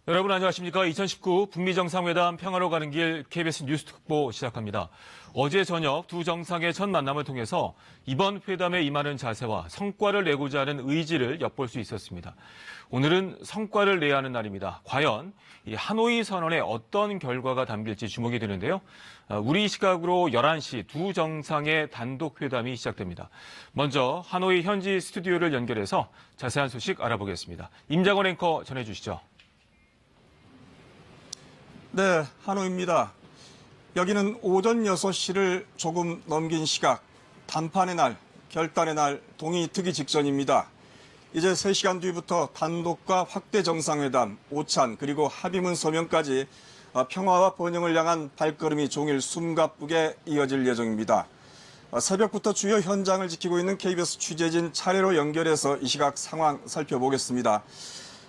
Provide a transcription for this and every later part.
여러분 안녕하십니까. 2019 북미 정상회담 평화로 가는 길 KBS 뉴스 특보 시작합니다. 어제 저녁 두 정상의 첫 만남을 통해서 이번 회담에 임하는 자세와 성과를 내고자 하는 의지를 엿볼 수 있었습니다. 오늘은 성과를 내야 하는 날입니다. 과연 이 하노이 선언에 어떤 결과가 담길지 주목이 되는데요. 우리 시각으로 11시 두 정상의 단독 회담이 시작됩니다. 먼저 하노이 현지 스튜디오를 연결해서 자세한 소식 알아보겠습니다. 임장원 앵커 전해주시죠. 네, 하노이입니다. 여기는 오전 6시를 조금 넘긴 시각, 단판의 날, 결단의 날, 동의 트기 직전입니다. 이제 3시간 뒤부터 단독과 확대 정상회담, 오찬, 그리고 합의문 서명까지 평화와 번영을 향한 발걸음이 종일 숨가쁘게 이어질 예정입니다. 새벽부터 주요 현장을 지키고 있는 KBS 취재진 차례로 연결해서 이 시각 상황 살펴보겠습니다.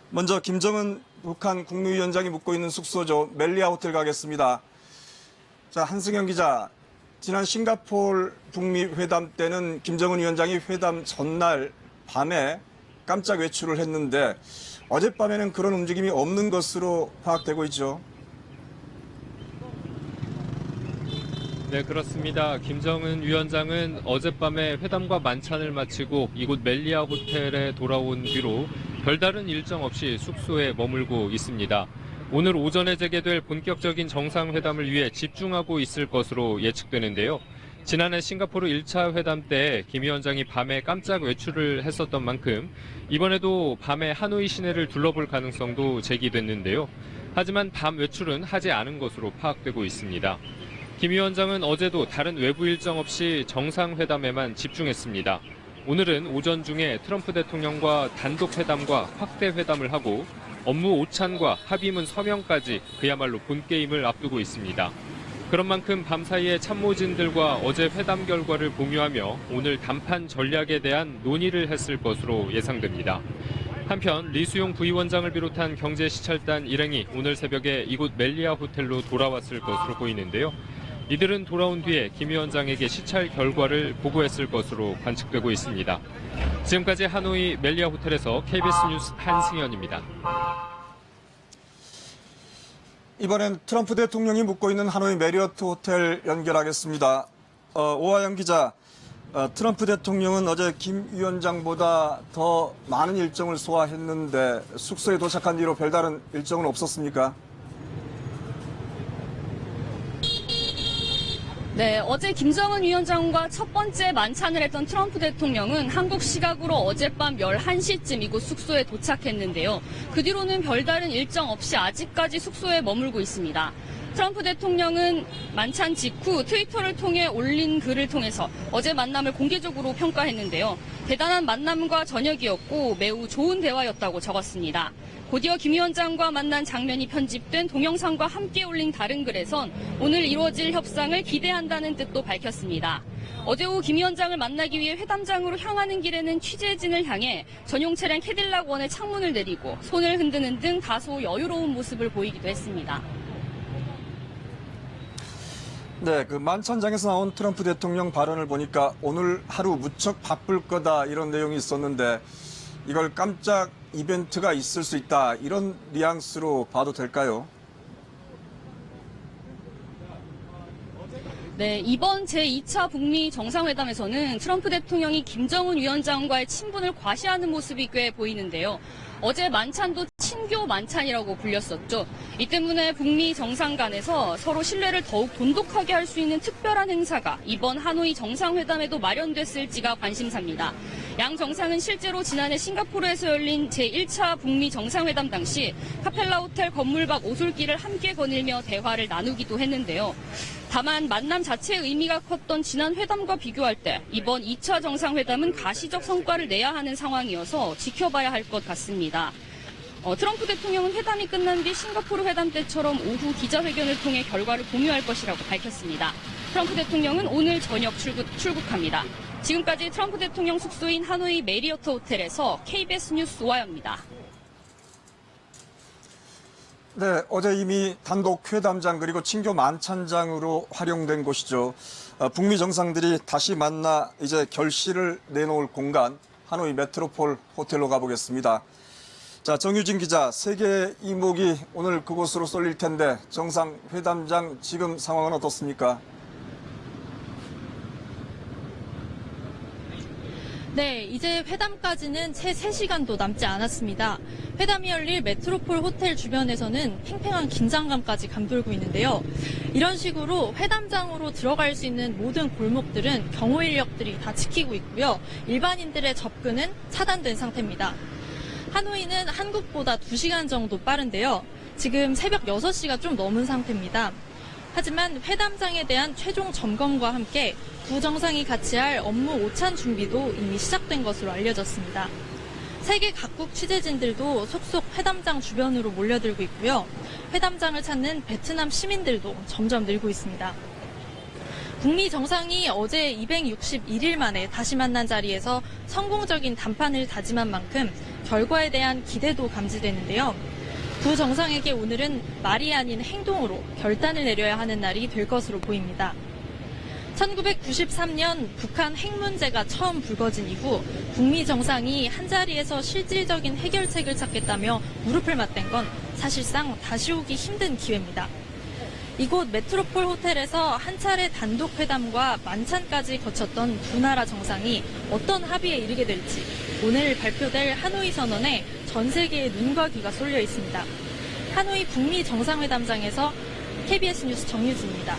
먼저 김정은 북한 국무위원장이 묵고 있는 숙소죠. 멜리아 호텔 가겠습니다. 자, 한승현 기자. 지난 싱가포르 북미 회담 때는 김정은 위원장이 회담 전날 밤에 깜짝 외출을 했는데 어젯밤에는 그런 움직임이 없는 것으로 파악되고 있죠. 네, 그렇습니다. 김정은 위원장은 어젯밤에 회담과 만찬을 마치고 이곳 멜리아 호텔에 돌아온 뒤로 별다른 일정 없이 숙소에 머물고 있습니다. 오늘 오전에 재개될 본격적인 정상회담을 위해 집중하고 있을 것으로 예측되는데요. 지난해 싱가포르 1차 회담 때 김 위원장이 밤에 깜짝 외출을 했었던 만큼 이번에도 밤에 하노이 시내를 둘러볼 가능성도 제기됐는데요. 하지만 밤 외출은 하지 않은 것으로 파악되고 있습니다. 김 위원장은 어제도 다른 외부 일정 없이 정상회담에만 집중했습니다. 오늘은 오전 중에 트럼프 대통령과 단독 회담과 확대 회담을 하고 업무 오찬과 합의문 서명까지 그야말로 본게임을 앞두고 있습니다. 그런 만큼 밤사이에 참모진들과 어제 회담 결과를 공유하며 오늘談判 전략에 대한 논의를 했을 것으로 예상됩니다. 한편 리수용 부위원장을 비롯한 경제시찰단 일행이 오늘 새벽에 이곳 멜리아 호텔로 돌아왔을 것으로 보이는데요. 이들은 돌아온 뒤에 김 위원장에게 시찰 결과를 보고했을 것으로 관측되고 있습니다. 지금까지 하노이 멜리아 호텔에서 KBS 뉴스 한승현입니다. 이번엔 트럼프 대통령이 묵고 있는 하노이 메리어트 호텔 연결하겠습니다. 오하영 기자, 트럼프 대통령은 어제 김 위원장보다 더 많은 일정을 소화했는데 숙소에 도착한 뒤로 별다른 일정은 없었습니까? 네, 어제 김정은 위원장과 첫 번째 만찬을 했던 트럼프 대통령은 한국 시각으로 어젯밤 11시쯤 이곳 숙소에 도착했는데요. 그 뒤로는 별다른 일정 없이 아직까지 숙소에 머물고 있습니다. 트럼프 대통령은 만찬 직후 트위터를 통해 올린 글을 통해서 어제 만남을 공개적으로 평가했는데요. 대단한 만남과 저녁이었고 매우 좋은 대화였다고 적었습니다. 곧이어 김 위원장과 만난 장면이 편집된 동영상과 함께 올린 다른 글에선 오늘 이루어질 협상을 기대한다는 뜻도 밝혔습니다. 어제 오후 김 위원장을 만나기 위해 회담장으로 향하는 길에는 취재진을 향해 전용 차량 캐딜락 원의 창문을 내리고 손을 흔드는 등 다소 여유로운 모습을 보이기도 했습니다. 네, 그 만찬장에서 나온 트럼프 대통령 발언을 보니까 오늘 하루 무척 바쁠 거다 이런 내용이 있었는데 이걸 깜짝 이벤트가 있을 수 있다 이런 뉘앙스로 봐도 될까요? 네, 이번 제2차 북미 정상회담에서는 트럼프 대통령이 김정은 위원장과의 친분을 과시하는 모습이 꽤 보이는데요. 어제 만찬도 친교 만찬이라고 불렸었죠. 이 때문에 북미 정상 간에서 서로 신뢰를 더욱 돈독하게 할 수 있는 특별한 행사가 이번 하노이 정상회담에도 마련됐을지가 관심사입니다. 양 정상은 실제로 지난해 싱가포르에서 열린 제1차 북미 정상회담 당시 카펠라 호텔 건물 밖 오솔길을 함께 거닐며 대화를 나누기도 했는데요. 다만 만남 자체의 의미가 컸던 지난 회담과 비교할 때 이번 2차 정상회담은 가시적 성과를 내야 하는 상황이어서 지켜봐야 할 것 같습니다. 트럼프 대통령은 회담이 끝난 뒤 싱가포르 회담 때처럼 오후 기자회견을 통해 결과를 공유할 것이라고 밝혔습니다. 트럼프 대통령은 오늘 저녁 출국합니다. 지금까지 트럼프 대통령 숙소인 하노이 메리어트 호텔에서 KBS 뉴스 오하영입니다. 네, 어제 이미 단독 회담장 그리고 친교 만찬장으로 활용된 곳이죠. 북미 정상들이 다시 만나 이제 결실을 내놓을 공간 하노이 메트로폴 호텔로 가보겠습니다. 자, 정유진 기자, 세계 이목이 오늘 그곳으로 쏠릴 텐데 정상회담장 지금 상황은 어떻습니까? 네, 이제 회담까지는 채 3시간도 남지 않았습니다. 회담이 열릴 메트로폴 호텔 주변에서는 팽팽한 긴장감까지 감돌고 있는데요. 이런 식으로 회담장으로 들어갈 수 있는 모든 골목들은 경호 인력들이 다 지키고 있고요. 일반인들의 접근은 차단된 상태입니다. 하노이는 한국보다 2시간 정도 빠른데요. 지금 새벽 6시가 좀 넘은 상태입니다. 하지만 회담장에 대한 최종 점검과 함께 두 정상이 같이 할 업무 오찬 준비도 이미 시작된 것으로 알려졌습니다. 세계 각국 취재진들도 속속 회담장 주변으로 몰려들고 있고요. 회담장을 찾는 베트남 시민들도 점점 늘고 있습니다. 북미 정상이 어제 261일 만에 다시 만난 자리에서 성공적인 담판을 다짐한 만큼 결과에 대한 기대도 감지되는데요. 두 정상에게 오늘은 말이 아닌 행동으로 결단을 내려야 하는 날이 될 것으로 보입니다. 1993년 북한 핵 문제가 처음 불거진 이후 북미 정상이 한자리에서 실질적인 해결책을 찾겠다며 무릎을 맞댄 건 사실상 다시 오기 힘든 기회입니다. 이곳 메트로폴 호텔에서 한 차례 단독 회담과 만찬까지 거쳤던 두 나라 정상이 어떤 합의에 이르게 될지 오늘 발표될 하노이 선언에 전 세계의 눈과 귀가 쏠려 있습니다. 하노이 북미 정상회담장에서 KBS 뉴스 정유진입니다.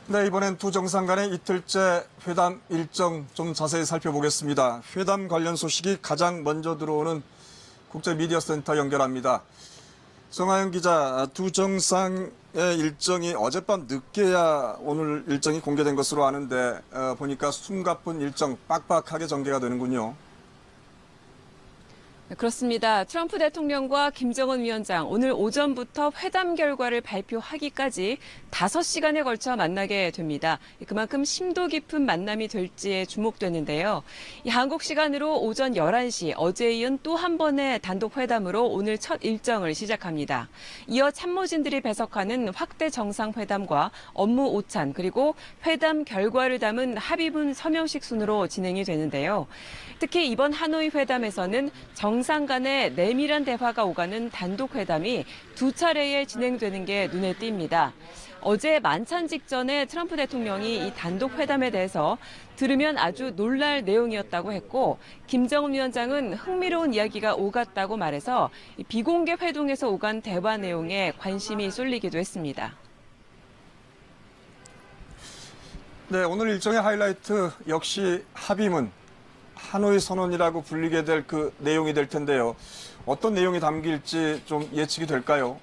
네, 이번엔 두 정상 간의 이틀째 회담 일정 좀 자세히 살펴보겠습니다. 회담 관련 소식이 가장 먼저 들어오는 국제미디어센터 연결합니다. 정하영 기자, 두 정상의 일정이 어젯밤 늦게야 오늘 일정이 공개된 것으로 아는데 보니까 숨가쁜 일정 빡빡하게 전개가 되는군요. 그렇습니다. 트럼프 대통령과 김정은 위원장 오늘 오전부터 회담 결과를 발표하기까지 5시간에 걸쳐 만나게 됩니다. 그만큼 심도 깊은 만남이 될지에 주목되는데요. 한국 시간으로 오전 11시 어제에 이은 또 한 번의 단독 회담으로 오늘 첫 일정을 시작합니다. 이어 참모진들이 배석하는 확대 정상회담과 업무 오찬 그리고 회담 결과를 담은 합의문 서명식 순으로 진행이 되는데요. 특히 이번 하노이 회담에서는 정상 간의 내밀한 대화가 오가는 단독 회담이 두 차례에 진행되는 게 눈에 띕니다. 어제 만찬 직전에 트럼프 대통령이 이 단독 회담에 대해서 들으면 아주 놀랄 내용이었다고 했고 김정은 위원장은 흥미로운 이야기가 오갔다고 말해서 비공개 회동에서 오간 대화 내용에 관심이 쏠리기도 했습니다. 네, 오늘 일정의 하이라이트 역시 합의문. 하노이 선언이라고 불리게 될 그 내용이 될 텐데요. 어떤 내용이 담길지 좀 예측이 될까요?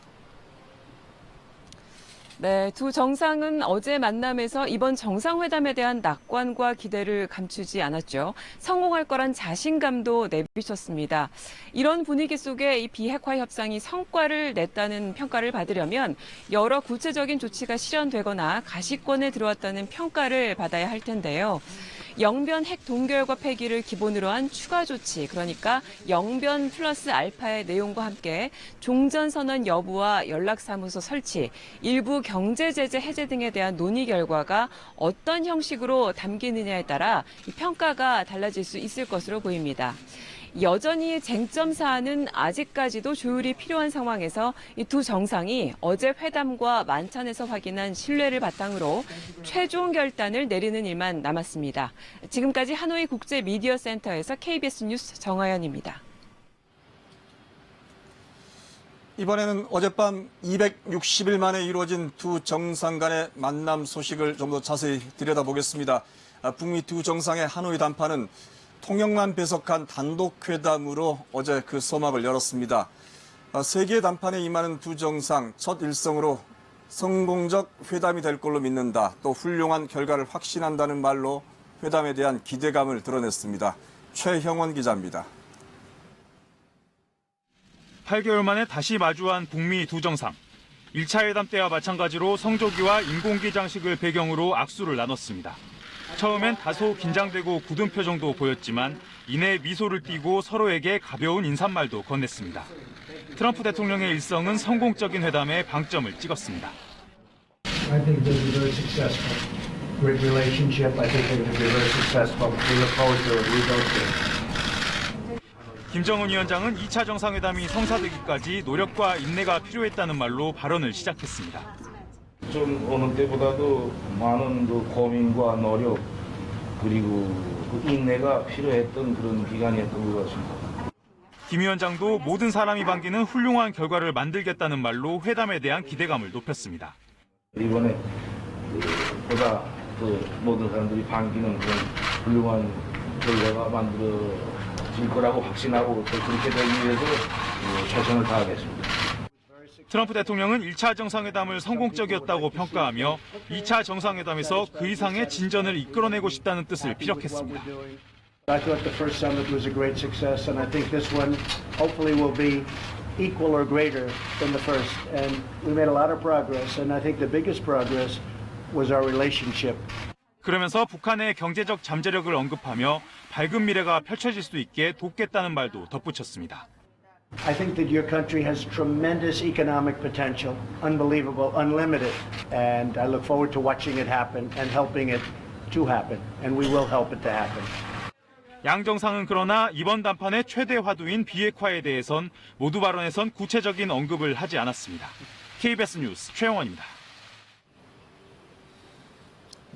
네, 두 정상은 어제 만남에서 이번 정상회담에 대한 낙관과 기대를 감추지 않았죠. 성공할 거란 자신감도 내비쳤습니다. 이런 분위기 속에 이 비핵화 협상이 성과를 냈다는 평가를 받으려면 여러 구체적인 조치가 실현되거나 가시권에 들어왔다는 평가를 받아야 할 텐데요. 영변 핵 동결과 폐기를 기본으로 한 추가 조치, 그러니까 영변 플러스 알파의 내용과 함께 종전선언 여부와 연락사무소 설치, 일부 경제제재 해제 등에 대한 논의 결과가 어떤 형식으로 담기느냐에 따라 이 평가가 달라질 수 있을 것으로 보입니다. 여전히 쟁점 사안은 아직까지도 조율이 필요한 상황에서 이 두 정상이 어제 회담과 만찬에서 확인한 신뢰를 바탕으로 최종 결단을 내리는 일만 남았습니다. 지금까지 하노이 국제미디어센터에서 KBS 뉴스 정하연입니다. 이번에는 어젯밤 260일 만에 이루어진 두 정상 간의 만남 소식을 좀 더 자세히 들여다보겠습니다. 북미 두 정상의 하노이 담판은 통역만 배석한 단독 회담으로 어제 그 서막을 열었습니다. 세계 담판에 임하는 두 정상 첫 일성으로 성공적 회담이 될 걸로 믿는다. 또 훌륭한 결과를 확신한다는 말로 회담에 대한 기대감을 드러냈습니다. 최형원 기자입니다. 8개월 만에 다시 마주한 북미 두 정상. 1차 회담 때와 마찬가지로 성조기와 인공기 장식을 배경으로 악수를 나눴습니다. 처음엔 다소 긴장되고 굳은 표정도 보였지만 이내 미소를 띠고 서로에게 가벼운 인사말도 건넸습니다. 트럼프 대통령의 일성은 성공적인 회담에 방점을 찍었습니다. I think they'll be very successful. Great relationship. I think they're going to be very successful. We look forward to it. We both do. 김정은 위원장은 2차 정상회담이 성사되기까지 노력과 인내가 필요했다는 말로 발언을 시작했습니다. 좀 어느 때보다도 많은 그 고민과 노력 그리고 그 인내가 필요했던 그런 기간이었던 것 같습니다. 김 위원장도 모든 사람이 반기는 훌륭한 결과를 만들겠다는 말로 회담에 대한 기대감을 높였습니다. 이번에 보다 모든 사람들이 반기는 그런 훌륭한 결과가 만들어질 거라고 확신하고 또 그렇게 되기 위해서 최선을 다하겠습니다. 트럼프 대통령은 1차 정상회담을 성공적이었다고 평가하며 2차 정상회담에서 그 이상의 진전을 이끌어내고 싶다는 뜻을 피력했습니다. I thought the first summit was a great success, and I think this one hopefully will be equal or greater than the first. And we made a lot of progress, and I think the biggest progress was our relationship. 그러면서 북한의 경제적 잠재력을 언급하며 밝은 미래가 펼쳐질 수 있게 돕겠다는 말도 덧붙였습니다. I think that your country has tremendous economic potential, unbelievable, unlimited, and I look forward to watching it happen and helping it to happen, and we will help it to happen. 양 정상은 그러나 이번 담판의 최대 화두인 비핵화에 대해선 모두 발언에선 구체적인 언급을 하지 않았습니다. KBS 뉴스 최영원입니다.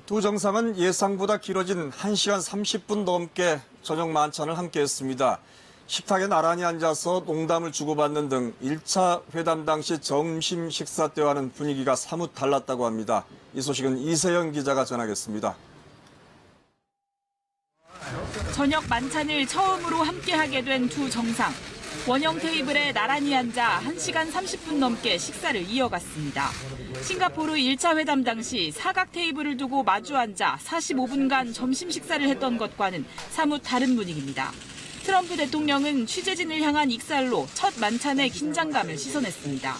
두 정상은 예상보다 길어진 1시간 30분 넘게 저녁 만찬을 함께했습니다. 식탁에 나란히 앉아서 농담을 주고받는 등 1차 회담 당시 점심 식사 때와는 분위기가 사뭇 달랐다고 합니다. 이 소식은 이세영 기자가 전하겠습니다. 저녁 만찬을 처음으로 함께하게 된 두 정상. 원형 테이블에 나란히 앉아 1시간 30분 넘게 식사를 이어갔습니다. 싱가포르 1차 회담 당시 사각 테이블을 두고 마주 앉아 45분간 점심 식사를 했던 것과는 사뭇 다른 분위기입니다. 트럼프 대통령은 취재진을 향한 익살로 첫 만찬의 긴장감을 씻어냈습니다.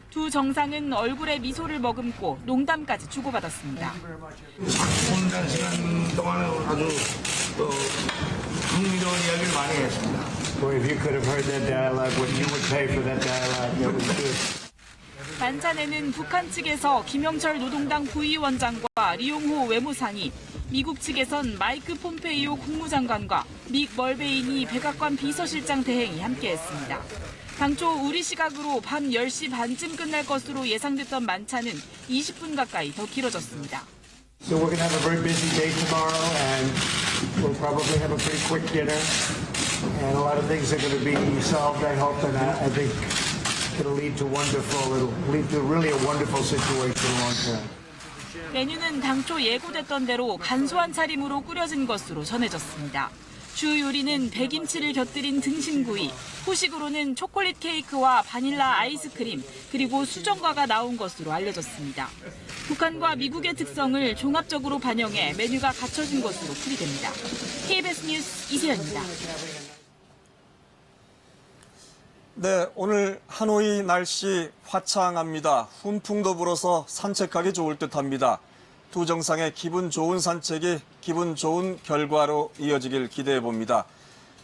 두 정상은 얼굴에 미소를 머금고 농담까지 주고받았습니다. 혼자 시간 동안에 아주 흥미로운 이야기를 많이 했습니다. Boy, if you could have heard that dialogue, what you would pay for that dialogue, it was good. 만찬에는 북한 측에서 김영철 노동당 부위원장과 리용호 외무상이, 미국 측에선 마이크 폼페이오 국무장관과 믹 멀베이니 백악관 비서실장 대행이 함께했습니다. 당초 우리 시각으로 밤 10시 반쯤 끝날 것으로 예상됐던 만찬은 20분 가까이 더 길어졌습니다. So we're going to have a very busy day tomorrow, and we'll probably have a pretty quick dinner, and a lot of things are going to be solved, I hope, and I think it'll lead to really a wonderful situation long term. 메뉴는 당초 예고됐던 대로 간소한 차림으로 꾸려진 것으로 전해졌습니다. 주 요리는 백김치를 곁들인 등심구이, 후식으로는 초콜릿 케이크와 바닐라 아이스크림, 그리고 수정과가 나온 것으로 알려졌습니다. 북한과 미국의 특성을 종합적으로 반영해 메뉴가 갖춰진 것으로 풀이됩니다. KBS 뉴스 이세연입니다. 네, 오늘 하노이 날씨 화창합니다. 훈풍도 불어서 산책하기 좋을 듯합니다. 두 정상의 기분 좋은 산책이 기분 좋은 결과로 이어지길 기대해 봅니다.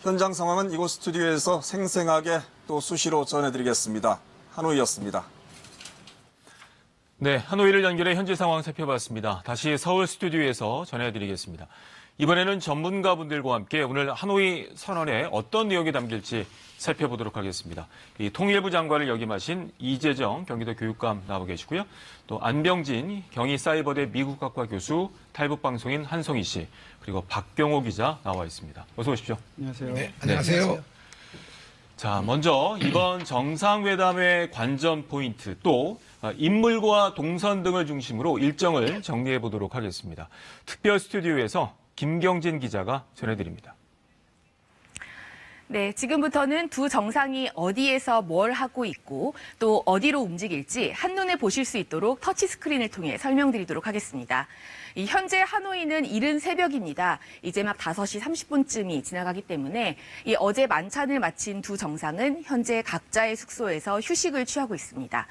현장 상황은 이곳 스튜디오에서 생생하게 또 수시로 전해드리겠습니다. 하노이였습니다. 네, 하노이를 연결해 현지 상황 살펴봤습니다. 다시 서울 스튜디오에서 전해드리겠습니다. 이번에는 전문가분들과 함께 오늘 하노이 선언에 어떤 내용이 담길지 살펴보도록 하겠습니다. 이 통일부 장관을 역임하신 이재정 경기도 교육감 나와 계시고요. 또 안병진 경희사이버대 미국학과 교수, 탈북방송인 한송희 씨, 그리고 박경호 기자 나와 있습니다. 어서 오십시오. 안녕하세요. 네, 안녕하세요. 자, 먼저 이번 정상회담의 관전 포인트 또 인물과 동선 등을 중심으로 일정을 정리해 보도록 하겠습니다. 특별 스튜디오에서 김경진 기자가 전해드립니다. 네, 지금부터는 두 정상이 어디에서 뭘 하고 있고 또 어디로 움직일지 한눈에 보실 수 있도록 터치스크린을 통해 설명드리도록 하겠습니다. 현재 하노이는 이른 새벽입니다. 이제 막 5시 30분쯤이 지나가기 때문에 어제 만찬을 마친 두 정상은 현재 각자의 숙소에서 휴식을 취하고 있습니다.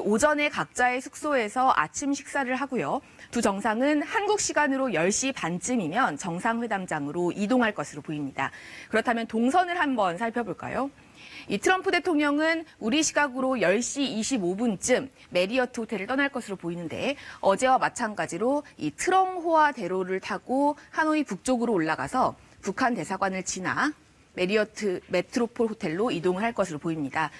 오전에 각자의 숙소에서 아침 식사를 하고요. 두 정상은 한국 시간으로 10시 반쯤이면 정상회담장으로 이동할 것으로 보입니다. 그렇다면 동선을 한번 살펴볼까요? 이 트럼프 대통령은 우리 시각으로 10시 25분쯤 메리어트 호텔을 떠날 것으로 보이는데 어제와 마찬가지로 이 트렁호아 대로를 타고 하노이 북쪽으로 올라가서 북한 대사관을 지나 메리어트 메트로폴 호텔로 이동을 할 것으로 보입니다.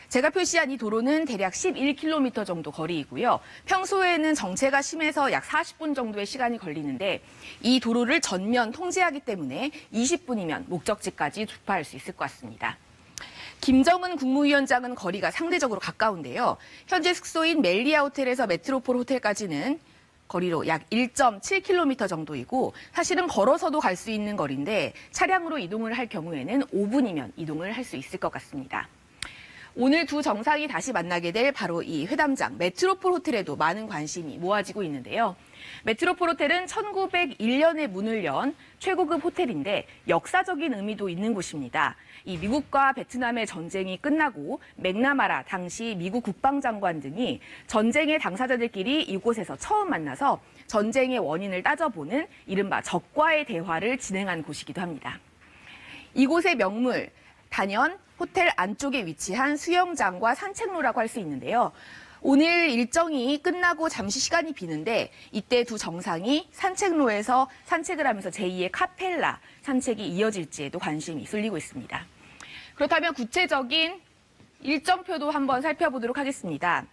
제가 표시한 이 도로는 대략 11km 정도 거리이고요. 평소에는 정체가 심해서 약 40분 정도의 시간이 걸리는데 이 도로를 전면 통제하기 때문에 20분이면 목적지까지 주파할 수 있을 것 같습니다. 김정은 국무위원장은 거리가 상대적으로 가까운데요. 현재 숙소인 멜리아 호텔에서 메트로폴 호텔까지는 거리로 약 1.7km 정도이고 사실은 걸어서도 갈 수 있는 거리인데 차량으로 이동을 할 경우에는 5분이면 이동을 할 수 있을 것 같습니다. 오늘 두 정상이 다시 만나게 될 바로 이 회담장 메트로폴 호텔에도 많은 관심이 모아지고 있는데요. 메트로폴 호텔은 1901년에 문을 연 최고급 호텔인데 역사적인 의미도 있는 곳입니다. 이 미국과 베트남의 전쟁이 끝나고 맥나마라 당시 미국 국방장관 등이 전쟁의 당사자들끼리 이곳에서 처음 만나서 전쟁의 원인을 따져보는 이른바 적과의 대화를 진행한 곳이기도 합니다. 이곳의 명물, 단연 호텔 안쪽에 위치한 수영장과 산책로라고 할 수 있는데요. 오늘 일정이 끝나고 잠시 시간이 비는데 이때 두 정상이 산책로에서 산책을 하면서 제2의 카펠라 산책이 이어질지에도 관심이 쏠리고 있습니다. 그렇다면 구체적인 일정표도 한번 살펴보도록 하겠습니다.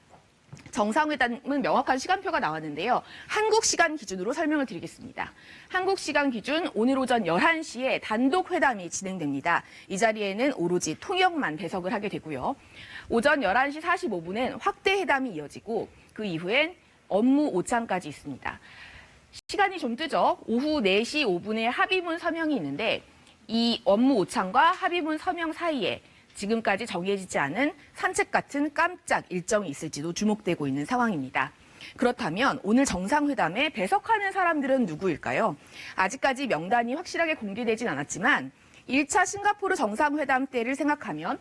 정상회담은 명확한 시간표가 나왔는데요. 한국 시간 기준으로 설명을 드리겠습니다. 한국 시간 기준 오늘 오전 11시에 단독 회담이 진행됩니다. 이 자리에는 오로지 통역만 배석을 하게 되고요. 오전 11시 45분엔 확대 회담이 이어지고 그 이후엔 업무 오찬까지 있습니다. 시간이 좀 뜨죠. 오후 4시 5분에 합의문 서명이 있는데 이 업무 오찬과 합의문 서명 사이에 지금까지 정해지지 않은 산책 같은 깜짝 일정이 있을지도 주목되고 있는 상황입니다. 그렇다면 오늘 정상회담에 배석하는 사람들은 누구일까요? 아직까지 명단이 확실하게 공개되진 않았지만 1차 싱가포르 정상회담 때를 생각하면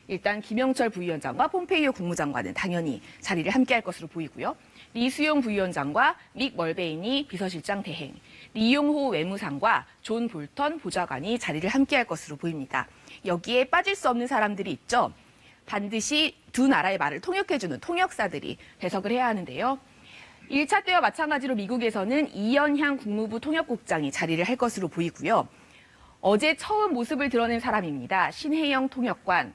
일단 김영철 부위원장과 폼페이오 국무장관은 당연히 자리를 함께할 것으로 보이고요. 리수용 부위원장과 믹 멀베인이 비서실장 대행, 리용호 외무상과 존 볼턴 보좌관이 자리를 함께할 것으로 보입니다. 여기에 빠질 수 없는 사람들이 있죠. 반드시 두 나라의 말을 통역해주는 통역사들이 배석을 해야 하는데요. 1차 때와 마찬가지로 미국에서는 이연향 국무부 통역국장이 자리를 할 것으로 보이고요. 어제 처음 모습을 드러낸 사람입니다. 신혜영 통역관.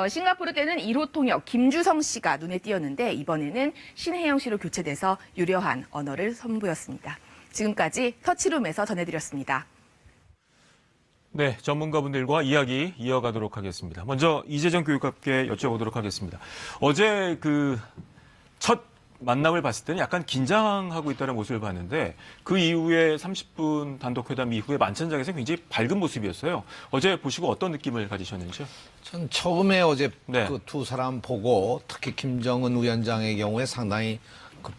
싱가포르 때는 1호 통역 김주성 씨가 눈에 띄었는데 이번에는 신혜영 씨로 교체돼서 유려한 언어를 선보였습니다. 지금까지 터치룸에서 전해드렸습니다. 네, 전문가분들과 이야기 이어가도록 하겠습니다. 먼저 이재정 교육감께 여쭤보도록 하겠습니다. 어제 첫 만남을 봤을 때는 약간 긴장하고 있다는 모습을 봤는데 그 이후에 30분 단독 회담 이후에 만찬장에서 굉장히 밝은 모습이었어요. 어제 보시고 어떤 느낌을 가지셨는지요? 전 처음에 어제 네. 그 두 사람 보고 특히 김정은 위원장의 경우에 상당히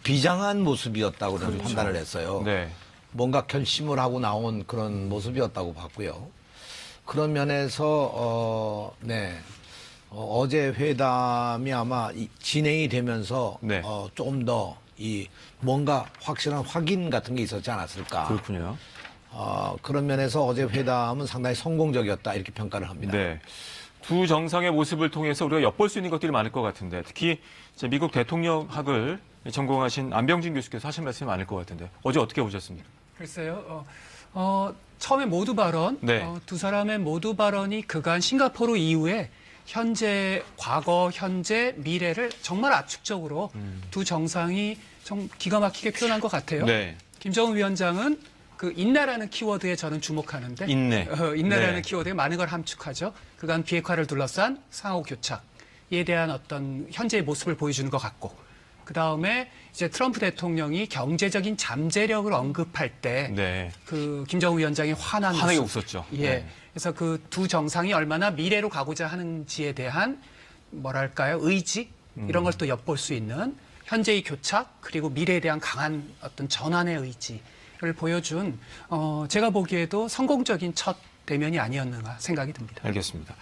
비장한 모습이었다고 저는 판단을 했어요. 네. 뭔가 결심을 하고 나온 그런 모습이었다고 봤고요. 그런 면에서 어제 회담이 아마 진행이 되면서 네. 조금 더 뭔가 확실한 확인 같은 게 있었지 않았을까. 그렇군요. 그런 면에서 어제 회담은 상당히 성공적이었다 이렇게 평가를 합니다. 네. 두 정상의 모습을 통해서 우리가 엿볼 수 있는 것들이 많을 것 같은데 특히 이제 미국 대통령학을 전공하신 안병진 교수께서 하신 말씀이 많을 것 같은데 어제 어떻게 보셨습니까? 글쎄요. 처음에 모두 발언, 네. 두 사람의 모두 발언이 그간 싱가포르 이후에 과거, 현재, 미래를 정말 압축적으로 두 정상이 좀 기가 막히게 표현한 것 같아요. 네. 김정은 위원장은 그 인내라는 키워드에 저는 주목하는데 인내라는 네. 키워드에 많은 걸 함축하죠. 그간 비핵화를 둘러싼 상호 교착에 대한 어떤 현재의 모습을 보여주는 것 같고 그다음에 이제 트럼프 대통령이 경제적인 잠재력을 언급할 때 그 김정은 위원장이 환하게 웃었죠. 예. 네. 그래서 그 두 정상이 얼마나 미래로 가고자 하는지에 대한 뭐랄까요? 의지 이런 걸 또 엿볼 수 있는 현재의 교착 그리고 미래에 대한 강한 어떤 전환의 의지를 보여준 제가 보기에도 성공적인 첫 대면이 아니었는가 생각이 듭니다. 알겠습니다.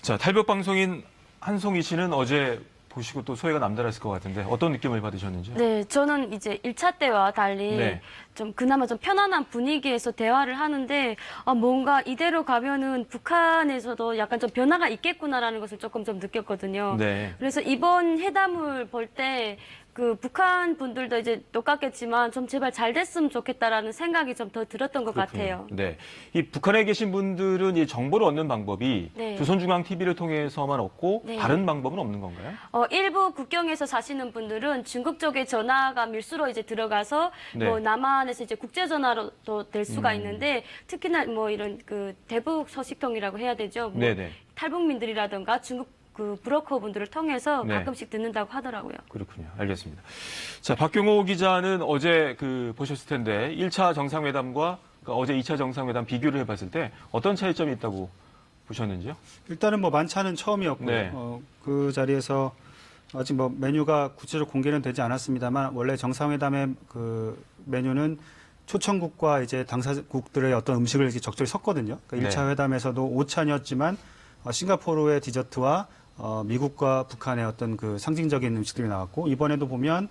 자, 탈북 방송인 한송희 씨는 어제 보시고 또 소회가 남다르실 것 같은데 어떤 느낌을 받으셨는지요? 네, 저는 이제 1차 때와 달리 네. 좀 그나마 좀 편안한 분위기에서 대화를 하는데 뭔가 이대로 가면은 북한에서도 약간 좀 변화가 있겠구나라는 것을 조금 좀 느꼈거든요. 네. 그래서 이번 회담을 볼 때 그 북한 분들도 이제 똑같겠지만 좀 제발 잘 됐으면 좋겠다라는 생각이 좀 더 들었던 것 그렇군요. 같아요. 네. 이 북한에 계신 분들은 이 정보를 얻는 방법이 네. 조선중앙TV를 통해서만 얻고 네. 다른 방법은 없는 건가요? 일부 국경에서 사시는 분들은 중국 쪽에 전화가 밀수로 이제 들어가서 네. 뭐 남한에서 이제 국제 전화로도 될 수가 있는데 특히나 뭐 이런 그 대북 서식통이라고 해야 되죠. 뭐 네네. 탈북민들이라든가 중국 그 브로커 분들을 통해서 네. 가끔씩 듣는다고 하더라고요. 그렇군요. 알겠습니다. 자, 박경호 기자는 어제 보셨을 텐데 1차 정상회담과 어제 2차 정상회담 비교를 해봤을 때 어떤 차이점이 있다고 보셨는지요? 일단은 뭐 만찬은 처음이었고요. 네. 그 자리에서 아직 뭐 메뉴가 구체적으로 공개는 되지 않았습니다만 원래 정상회담의 그 메뉴는 초청국과 이제 당사국들의 어떤 음식을 이렇게 적절히 섞거든요. 그러니까 1차 네. 회담에서도 오찬이었지만 싱가포르의 디저트와 미국과 북한의 어떤 그 상징적인 음식들이 나왔고 이번에도 보면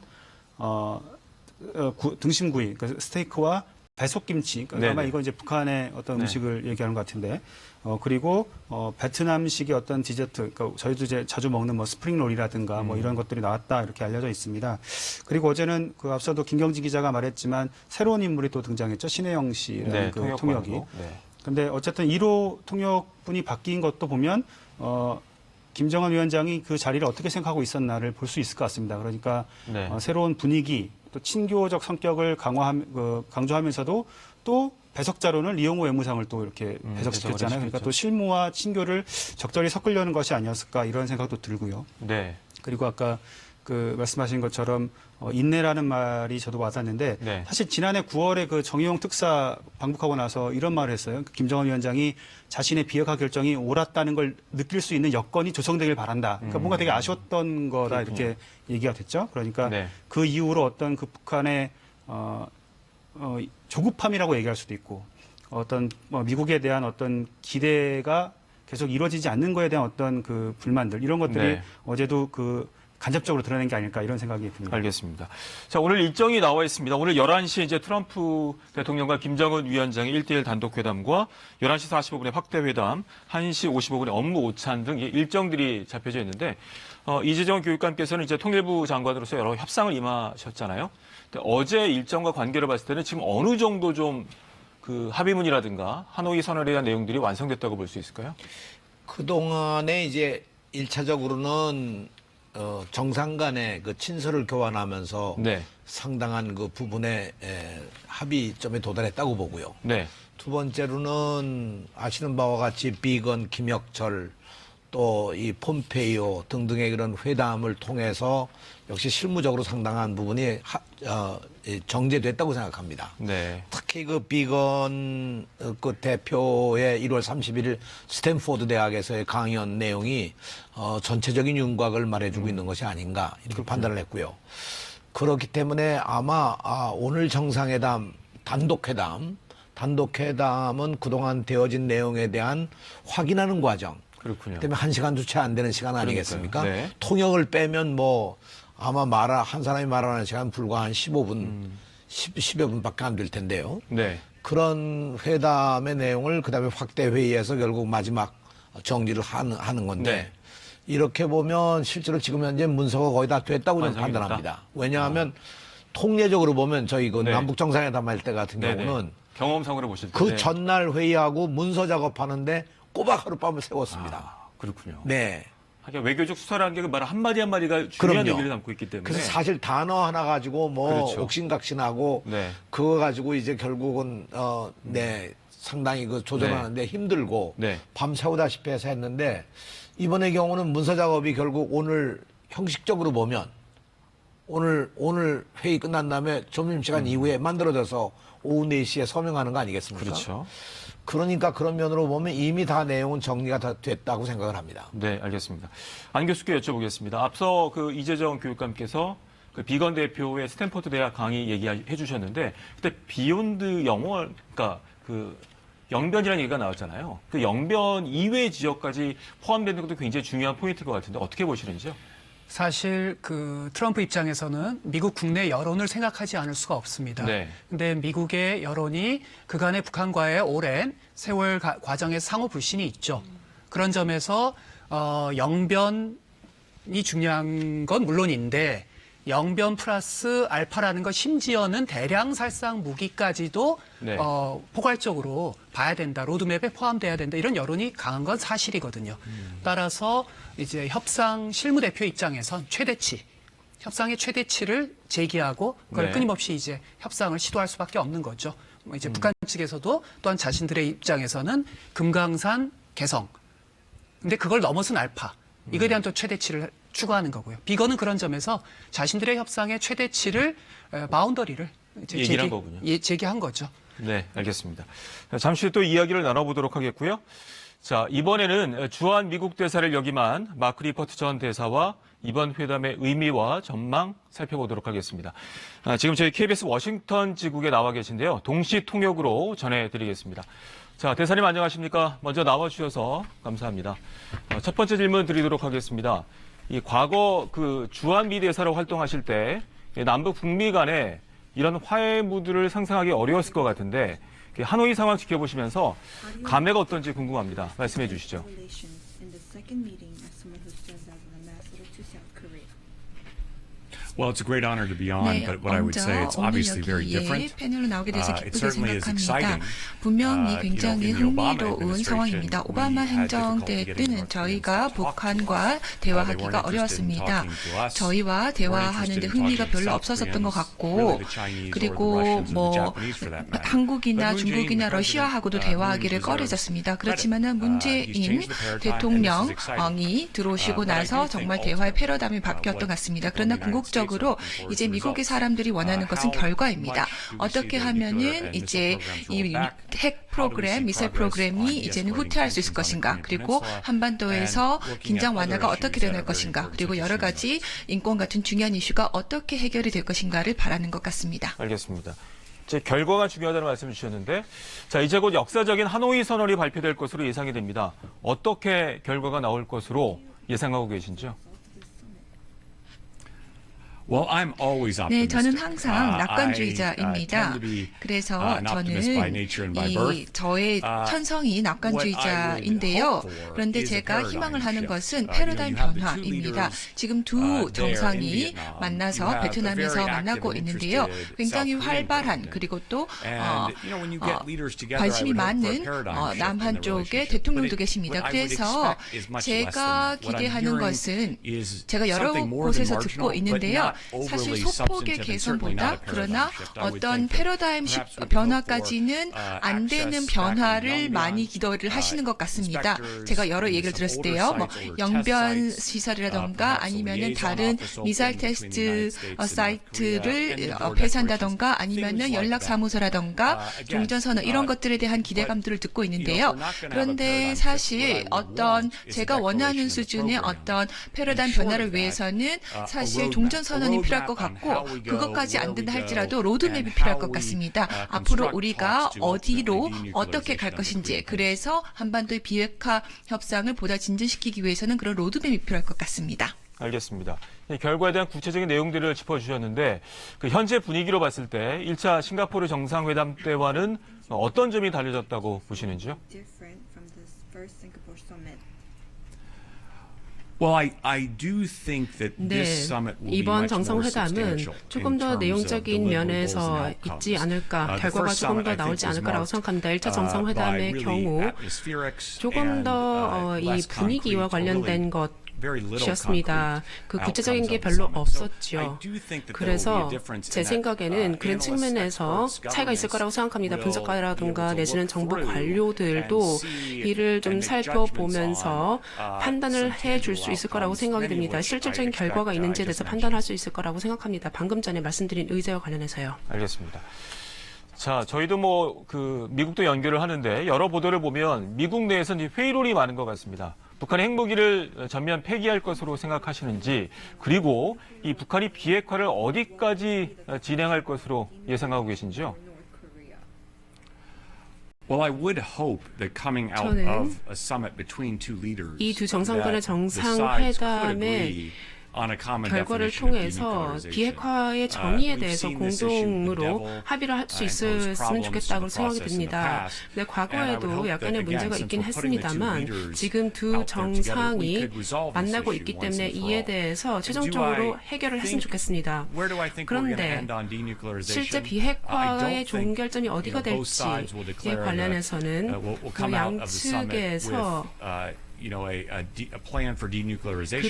등심구이, 그러니까 스테이크와 배속김치, 그러니까 아마 네네. 이건 이제 북한의 어떤 네. 음식을 얘기하는 것 같은데, 그리고 베트남식의 어떤 디저트, 그러니까 저희도 이제 자주 먹는 뭐 스프링롤이라든가 뭐 이런 것들이 나왔다 이렇게 알려져 있습니다. 그리고 어제는 그 앞서도 김경지 기자가 말했지만 새로운 인물이 또 등장했죠. 신혜영 씨라는 네, 그 통역관으로. 통역이. 네. 근데 어쨌든 1호 통역분이 바뀐 것도 보면 김정은 위원장이 그 자리를 어떻게 생각하고 있었나를 볼 수 있을 것 같습니다. 그러니까 네. 새로운 분위기, 또 친교적 성격을 강조하면서도 또 배석자로는 리용호 외무상을 또 이렇게 배석시켰잖아요. 그러니까 또 실무와 친교를 적절히 섞으려는 것이 아니었을까 이런 생각도 들고요. 네. 그리고 아까 그 말씀하신 것처럼 인내라는 말이 저도 와닿는데 네. 사실 지난해 9월에 그 정의용 특사 방북하고 나서 이런 말을 했어요. 김정은 위원장이 자신의 비핵화 결정이 옳았다는 걸 느낄 수 있는 여건이 조성되길 바란다. 그러니까 뭔가 되게 아쉬웠던 거다 이렇게 얘기가 됐죠. 그러니까 네. 그 이후로 어떤 그 북한의 조급함이라고 얘기할 수도 있고 어떤 미국에 대한 어떤 기대가 계속 이루어지지 않는 거에 대한 어떤 그 불만들 이런 것들이 네. 어제도 그 간접적으로 드러낸 게 아닐까 이런 생각이 듭니다. 알겠습니다. 자, 오늘 일정이 나와 있습니다. 오늘 11시에 이제 트럼프 대통령과 김정은 위원장의 1대1 단독 회담과 11시 45분에 확대 회담, 1시 55분에 업무 오찬 등 일정들이 잡혀져 있는데 이재정 교육감께서는 이제 통일부 장관으로서 여러 협상을 임하셨잖아요. 근데 어제 일정과 관계를 봤을 때는 지금 어느 정도 좀 그 합의문이라든가 하노이 선언에 대한 내용들이 완성됐다고 볼 수 있을까요? 그동안에 이제 1차적으로는 정상 간의 그 친서를 교환하면서 네. 상당한 그 부분에 합의점에 도달했다고 보고요. 네. 두 번째로는 아시는 바와 같이 비건, 김혁철, 또 이 폼페이오 등등의 그런 회담을 통해서 역시 실무적으로 상당한 부분이 정제됐다고 생각합니다. 네. 특히 그 비건 그 대표의 1월 31일 스탠포드 대학에서의 강연 내용이 전체적인 윤곽을 말해주고 있는 것이 아닌가 이렇게 판단을 했고요. 그렇기 때문에 아마 오늘 정상회담 단독회담은 그동안 되어진 내용에 대한 확인하는 과정. 그렇군요. 때문에 1시간도 채 안 되는 시간 아니겠습니까? 네. 통역을 빼면 뭐 아마 한 사람이 말하는 시간 불과 한 15분, 10여 분밖에 안 될 텐데요. 네. 그런 회담의 내용을 그다음에 확대 회의에서 결국 마지막 정리를 하는 건데 네. 이렇게 보면 실제로 지금 현재 문서가 거의 다 됐다고 저는 완성이 판단합니다. 왜냐하면 통례적으로 보면 저희 그 네. 남북 정상회담 할 때 같은 네네. 경우는 경험상으로 보실 때 그 전날 회의하고 문서 작업하는데 꼬박 하룻밤을 세웠습니다. 그렇군요. 네. 하긴 외교적 수사라는 게 그 말 한마디 한마디가 중요한 그럼요. 의미를 담고 있기 때문에. 그래서 사실 단어 하나 가지고 뭐 그렇죠. 옥신각신하고 네. 그거 가지고 이제 결국은 상당히 그 조절하는데 힘들고 네. 밤 새우다시피 해서 했는데 이번의 경우는 문서 작업이 결국 오늘 형식적으로 보면 오늘 회의 끝난 다음에 점심시간 이후에 만들어져서 오후 4시에 서명하는 거 아니겠습니까? 그렇죠. 그러니까 그런 면으로 보면 이미 다 내용은 정리가 다 됐다고 생각을 합니다. 네, 알겠습니다. 안 교수께 여쭤보겠습니다. 앞서 그 이재정 교육감께서 그 비건 대표의 스탠포드 대학 강의 얘기해 주셨는데 그때 비욘드 영어, 그러니까 그 영변이라는 얘기가 나왔잖아요. 그 영변 이외 지역까지 포함되는 것도 굉장히 중요한 포인트일 것 같은데 어떻게 보시는지요? 사실 그 트럼프 입장에서는 미국 국내 여론을 생각하지 않을 수가 없습니다. 네. 근데 미국의 여론이 그간의 북한과의 오랜 세월 과정의 상호 불신이 있죠. 그런 점에서 영변이 중요한 건 물론인데 영변 플러스 알파라는 것 심지어는 대량 살상 무기까지도 네. 포괄적으로 봐야 된다. 로드맵에 포함돼야 된다. 이런 여론이 강한 건 사실이거든요. 따라서 이제 협상 실무대표 입장에선 협상의 최대치를 제기하고 그걸 네. 끊임없이 이제 협상을 시도할 수밖에 없는 거죠. 이제 북한 측에서도 또한 자신들의 입장에서는 금강산 개성. 근데 그걸 넘어선 알파. 이거에 대한 또 최대치를 추구하는 거고요. 비건은 그런 점에서 자신들의 협상의 최대치를 바운더리를 이제 얘기한 거군요. 제기한 거죠. 네, 알겠습니다. 잠시 후 또 이야기를 나눠보도록 하겠고요. 자, 이번에는 주한 미국 대사를 역임한 마크 리퍼트 전 대사와 이번 회담의 의미와 전망 살펴보도록 하겠습니다. 지금 저희 KBS 워싱턴 지국에 나와 계신데요. 동시 통역으로 전해드리겠습니다. 자, 대사님 안녕하십니까? 먼저 나와주셔서 감사합니다. 첫 번째 질문 드리도록 하겠습니다. 이 과거 그 주한 미 대사로 활동하실 때 남북 북미 간에 이런 화해 무드를 상상하기 어려웠을 것 같은데 하노이 상황 지켜보시면서 감회가 어떤지 궁금합니다. 말씀해 주시죠. Well, it's a great honor to be on, but what I would say, it's obviously very different. 패널로 나오게 돼서 It 기쁘게 certainly is 생각합니다. exciting. 분명히 굉장히 in the Obama 흥미로운 administration, 상황입니다. 오바마 we had 행정 때 difficulty getting 때는 North 저희가 Koreans to talk to 북한과 us. They 대화하기가 weren't interested in 어려웠습니다. talking to us. 저희와 Weren't 대화하는데 interested in 흥미가 talking to 별로 South 없었었던 것 Koreans, 같고 really the Chinese or the 그리고 Russians or the 뭐 Japanese for that matter. 한국이나 But Moon Jae-in, 중국이나 the president, 러시아하고도 really 대화하기를 deserves 꺼려졌습니다. credit. 그렇지만은 He's 문재인 changed the paradigm, and this is 대통령이 exciting. 들어오시고 But I 나서 do think 정말 대화의 ultimately, 패러다임이 바뀌었던 것 같습니다. 그러나 what the United States 궁극적으로 are looking for is 이제 the 미국의 results. 사람들이 원하는 것은 How 결과입니다. much do we see 어떻게 the nuclear 하면은 and 이제 missile programs 이 roll back? 핵 How do we 프로그램, see 미사일 progress 프로그램이 on 이제는 de-escalating 후퇴할 수 있을 tensions on the 것인가, Korean 그리고 Peninsula 한반도에서 and looking 긴장 at other 완화가 어떻게 issues that 일어날 are very 것인가, important 그리고 to 여러 가지 인권 같은 중요한 이슈가 어떻게 해결이 될 것인가를 바라는 것 같습니다. 알겠습니다. 제 결과가 중요하다는 말씀 주셨는데, 자, 이제 곧 역사적인 하노이 선언이 발표될 것으로 예상이 됩니다. 어떻게 결과가 나올 것으로 예상하고 계신지요? Well, I'm always 네, optimistic. 저는 항상 I 낙관주의자입니다. tend to be 그래서 an optimist by 저는 nature and by 이 birth. 저의 천성이 낙관주의자인데요. 그런데 제가 희망을 하는 것은 패러다임 변화입니다. 지금 두 정상이 만나서 베트남에서 만나고 있는데요. 굉장히 활발한 그리고 또 관심이 많은 남한 쪽의 대통령도 계십니다. 그래서 제가 기대하는 것은 제가 여러 곳에서 듣고 있는데요. 사실 소폭의 개선보다 그러나 어떤 패러다임 변화까지는 안 되는 변화를 많이 기도를 하시는 것 같습니다. 제가 여러 얘기를 들었을 때요. 뭐 영변 시설이라던가 아니면은 다른 미사일 테스트 사이트를 폐쇄한다던가 아니면은 연락 사무소라던가 종전선언 이런 것들에 대한 기대감들을 듣고 있는데요. 그런데 사실 어떤 제가 원하는 수준의 어떤 패러다임 변화를 위해서는 사실 종전선언이 필요할 것 같고 그것까지 안 된다 할지라도 로드맵이 필요할 것 같습니다. 앞으로 우리가 어디로 어떻게 갈 것인지 그래서 한반도의 비핵화 협상을 보다 진전시키기 위해서는 그런 로드맵이 필요할 것 같습니다. 알겠습니다. 결과에 대한 구체적인 내용들을 짚어주셨는데 그 현재 분위기로 봤을 때 1차 싱가포르 정상회담 때와는 어떤 점이 달라졌다고 보시는지요? Well, I do think that this summit will be 이번 much more 정상회담은 substantial 조금 더 in terms of 내용적인 deliverables 면에서 and outcomes. 있지 않을까, The 결과가 first 조금 summit, 더 I think, 나오지 was 않을까라고 marked 생각합니다. 1차 by 정상회담의 really 경우 atmospherics 조금 and, 더 이 less 분위기와 concrete, or 관련된 really very little 것이었습니다. 그 concrete 구체적인 게 outcomes 별로 of the summit. 없었죠. So I do think that there will be 그래서 a difference 제 in that, 생각에는 그런 analysts, 측면에서 experts, 차이가 있을 거라고 생각합니다. will 분석가라든가 be able to 내지는 look 정부 through 관료들도 and see 이를 좀 and make judgments 살펴보면서 on, 판단을 some 해줄 tangible 수 있을 거라고 outcomes, 생각이 many of 됩니다. which I 실질적인 expect, 결과가 있는지에 I 대해서 just 판단할 수 있을 거라고 생각합니다. 방금 전에 말씀드린 의제와 관련해서요. 알겠습니다. 자, 저희도 미국도 연결을 하는데 여러 보도를 보면 미국 내에서는 회의론이 많은 것 같습니다. 북한의 핵무기를 전면 폐기할 것으로 생각하시는지, 그리고 이 북한이 비핵화를 어디까지 진행할 것으로 예상하고 계신지요? Well, I would hope that coming out 저는 of a summit between two leaders, 이 두 정상 간의 that the sides could 정상회담에 agree 결과를 통해서 비핵화의 정의에 대해서 공동으로 합의를 할 수 있었으면 좋겠다고 생각이 듭니다. 근데 과거에도 약간의 문제가 있긴 했습니다만 지금 두 정상이 만나고 있기 때문에 이에 대해서 최종적으로 해결을 했으면 좋겠습니다. 그런데 실제 비핵화의 좋은 결정이 어디가 될지에 관련해서는 그 양측에서 그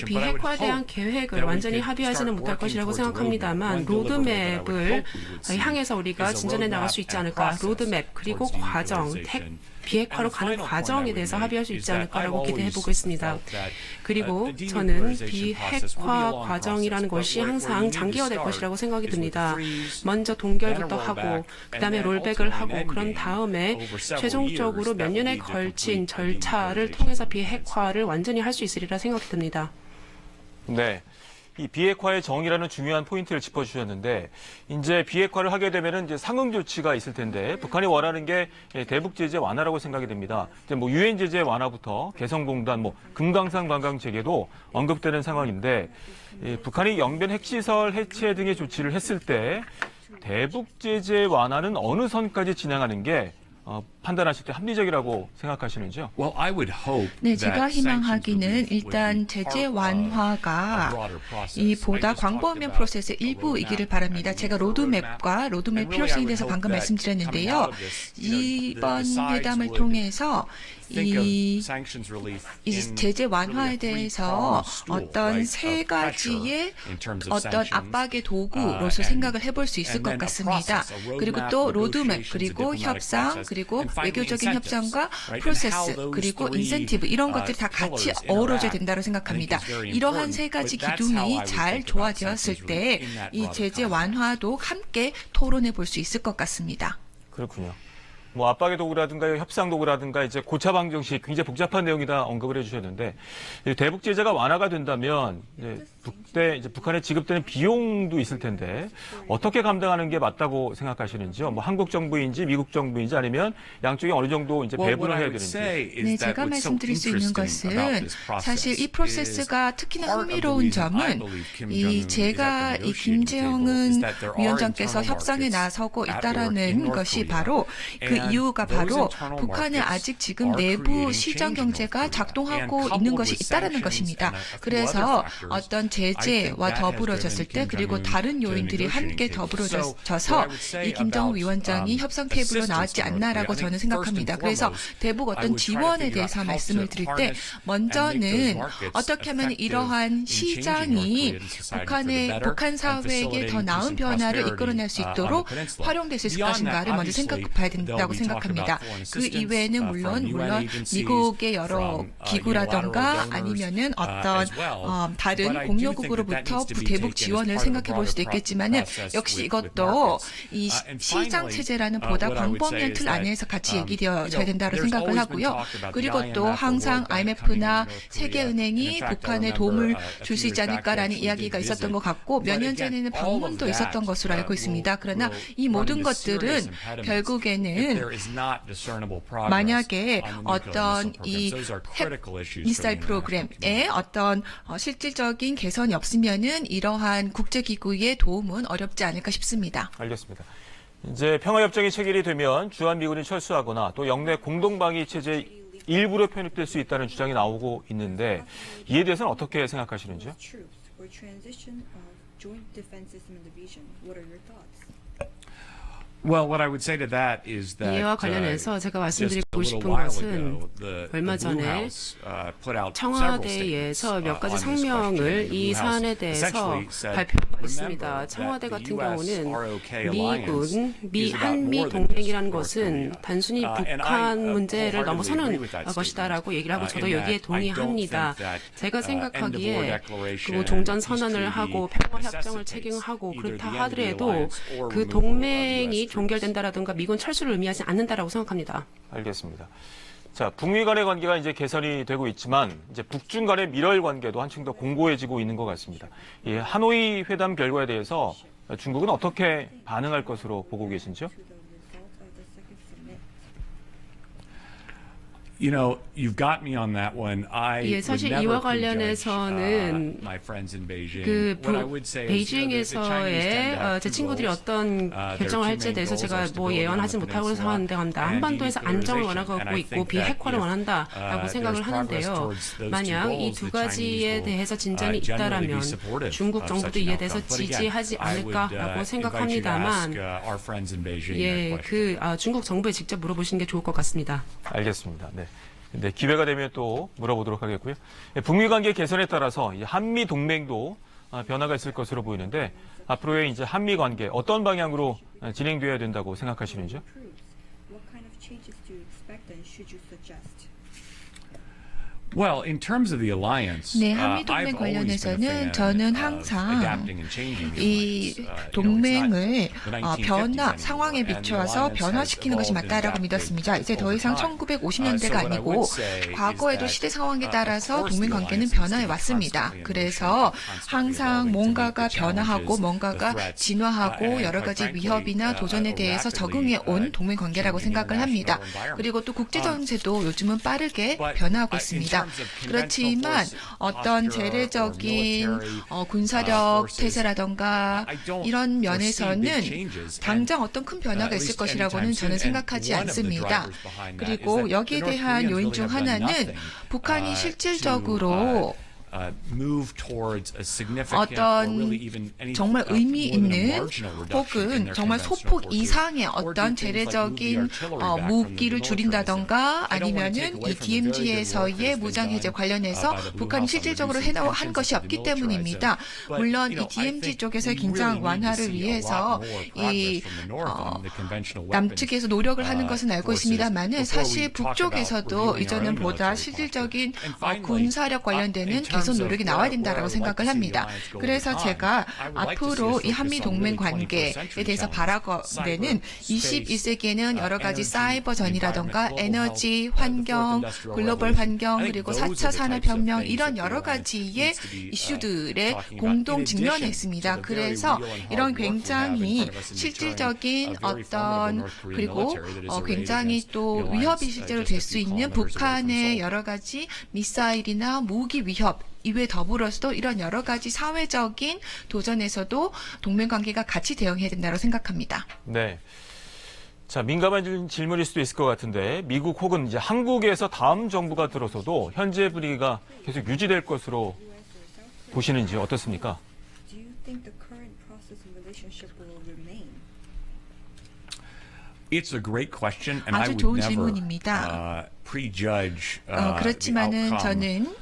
비핵화에 대한 계획을 완전히 합의하지는 못할 것이라고 생각합니다만 로드맵을 향해서 우리가 진전해 나갈 수 있지 않을까. 로드맵 그리고 과정, 비핵화로 가는 과정에 대해서 합의할 수 있지 않을까라고 기대해보고 있습니다. 그리고 저는 비핵화 과정이라는 것이 항상 장기화될 것이라고 생각이 듭니다. 먼저 동결부터 하고 그다음에 롤백을 하고 그런 다음에 최종적으로 몇 년에 걸친 절차를 통해서 비핵화를 완전히 할 수 있으리라 생각이 듭니다. 네. 이 비핵화의 정의라는 중요한 포인트를 짚어주셨는데, 이제 비핵화를 하게 되면은 이제 상응 조치가 있을 텐데, 북한이 원하는 게 대북 제재 완화라고 생각이 됩니다. 이제 뭐 유엔 제재 완화부터 개성공단, 뭐 금강산 관광 재개도 언급되는 상황인데, 북한이 영변 핵시설 해체 등의 조치를 했을 때 대북 제재 완화는 어느 선까지 진행하는 게 판단하실 때 합리적이라고 생각하시는지요? 네, 제가 희망하기는 일단 제재 완화가 이 보다 광범위한 프로세스의 일부이기를 바랍니다. 제가 로드맵과 로드맵 필요성에 대해서 방금 말씀드렸는데요. 이번 회담을 통해서 이 제재 완화에 대해서 어떤 세 가지의 어떤 압박의 도구로서 생각을 해볼 수 있을 것 같습니다. 그리고 또 로드맵, 그리고 협상, 그리고 외교적인 협상과 프로세스, 그리고 인센티브 이런 것들이 다 같이 어우러져야 된다고 생각합니다. 이러한 세 가지 기둥이 잘 조화되었을 때 이 제재 완화도 함께 토론해 볼 수 있을 것 같습니다. 그렇군요. 뭐 압박의 도구라든가 협상 도구라든가 이제 고차 방정식 굉장히 복잡한 내용이다 언급을 해주셨는데 대북 제재가 완화가 된다면 이제 북한에 지급되는 비용도 있을 텐데 어떻게 감당하는 게 맞다고 생각하시는지요? 뭐 한국 정부인지 미국 정부인지 아니면 양쪽이 어느 정도 이제 배분을 해야 되는지? 네, 제가 말씀드릴 수 있는 것은 사실 이 프로세스가 특히나 흥미로운 점은 제가 이 김재형은 위원장께서 협상에 나서고 있다라는 것이 바로 그 이유가 바로 북한에 아직 지금 내부 시장 경제가 작동하고 있는 것이 있다라는 것입니다. 그래서 어떤 제재와 더불어졌을 때 그리고 다른 요인들이 함께 더불어져서 이 김정은 위원장이 협상 테이블로 나왔지 않나라고 저는 생각합니다. 그래서 대북 어떤 지원에 대해서 말씀을 드릴 때 먼저는 어떻게 하면 이러한 시장이 북한 사회에게 더 나은 변화를 이끌어낼 수 있도록 활용될 수 있을 것인가를 먼저 생각해봐야 된다고 생각합니다. 그 이외에는 물론 미국의 여러 기구라던가 아니면은 어떤 다른 공여국으로부터 대북 지원을 생각해 볼 수도 있겠지만은 역시 이것도 이 시장 체제라는 보다 광범위한 틀 안에서 같이 얘기되어져야 된다고 생각을 하고요. 그리고 또 항상 IMF나 세계은행이 북한에 도움을 줄 수 있지 않을까라는 이야기가 있었던 것 같고 몇 년 전에는 방문도 있었던 것으로 알고 있습니다. 그러나 이 모든 것들은 결국에는 만약에 어떤 이 핵 미사일 프로그램에 어떤 실질적인 개선이 없으면은 이러한 국제기구의 도움은 어렵지 않을까 싶습니다. 알겠습니다. 이제 평화협정이 체결이 되면 주한미군이 철수하거나 또 영내 공동방위 체제 일부로 편입될 수 있다는 주장이 나오고 있는데 이에 대해서는 어떻게 생각하시는지요? 이와 관련해서 제가 말씀드리고 싶은 것은 얼마 전에 청와대에서 몇 가지 성명을 이 사안에 대해서 발표가 있습니다. 청와대 같은 경우는 한미 동맹이라는 것은 단순히 북한 문제를 넘어서는 것이다라고 얘기를 하고 저도 여기에 동의합니다. 제가 생각하기에 그 종전선언을 하고 평화협정을 체결하고 그렇다 하더라도 그 동맹이 종결된다라든가 미군 철수를 의미하지 않는다라고 생각합니다. 알겠습니다. 자, 북미 간의 관계가 이제 개선이 되고 있지만 이제 북중 간의 밀월 관계도 한층 더 공고해지고 있는 것 같습니다. 이 하노이 회담 결과에 대해서 중국은 어떻게 반응할 것으로 보고 계신지요? You know, you've got me on that one. I 예, 사실 이와 관련해서는 그 베이징에서의 제 친구들이 어떤 결정을 할지에 대해서 제가 뭐 예언하지 못하고 한다. 한반도에서 안정을 원하고 있고 비핵화를 원한다라고 생각을 하는데요. 만약 이 두 가지에 대해서 진전이 있다라면 중국 정부도 이에 대해서 지지하지 않을까라고 생각합니다만, 예, 중국 정부에 직접 물어보시는 게 좋을 것 같습니다. 알겠습니다. 네. 네, 기회가 되면 또 물어보도록 하겠고요. 북미 관계 개선에 따라서 한미 동맹도 변화가 있을 것으로 보이는데 앞으로의 이제 한미 관계 어떤 방향으로 진행되어야 된다고 생각하시는지요? Well, in terms of the alliance, 네, 한미 동맹 관련해서는 저는 항상 이 동맹을 변화 상황에 비추어서 변화시키는 것이 맞다라고 믿었습니다. 이제 더 이상 1950년대가 아니고 과거에도 시대 상황에 따라서 동맹 관계는 변화해 왔습니다. 그래서 항상 뭔가가 변화하고 뭔가가 진화하고 여러 가지 위협이나 도전에 대해서 적응해 온 동맹 관계라고 생각을 합니다. 그리고 또 국제 정세도 요즘은 빠르게 변화하고 있습니다. 그렇지만 어떤 재래적인 군사력 태세라던가 이런 면에서는 당장 어떤 큰 변화가 있을 것이라고는 저는 생각하지 않습니다. 그리고 여기에 대한 요인 중 하나는 북한이 실질적으로 어떤 정말 의미 있는 혹은 정말 소폭 이상의 어떤 재래적인 무기를 줄인다던가 아니면은 이 DMZ에서의 무장 해제 관련해서 북한이 실질적으로 한 것이 없기 때문입니다. 물론 이 DMZ 쪽에서의 긴장 완화를 위해서 이 남측에서 노력을 하는 것은 알고 있습니다만은 사실 북쪽에서도 이전은 보다 실질적인 군사력 관련되는 개선 노력이 나와야 된다라고 생각을 합니다. 그래서 제가 앞으로 이 한미 동맹 관계에 대해서 바라보는 21세기에는 여러 가지 사이버전이라던가 에너지, 환경, 글로벌 환경, 그리고 4차 산업혁명 이런 여러 가지의 이슈들에 공동 직면해 있습니다. 그래서 이런 굉장히 실질적인 어떤 그리고 굉장히 또 위협이 실제로 될 수 있는 북한의 여러 가지 미사일이나 무기 위협 이외 더불어서도 이런 여러 가지 사회적인 도전에서도 동맹 관계가 같이 대응해야 된다고 생각합니다. 네. 자, 민감한 질문일 수도 있을 것 같은데 미국 혹은 이제 한국에서 다음 정부가 들어서도 현재 분위기가 계속 유지될 것으로 보시는지 어떻습니까? It's a great question, and I 아주 would 좋은 never 질문입니다. prejudge 그렇지만은 저는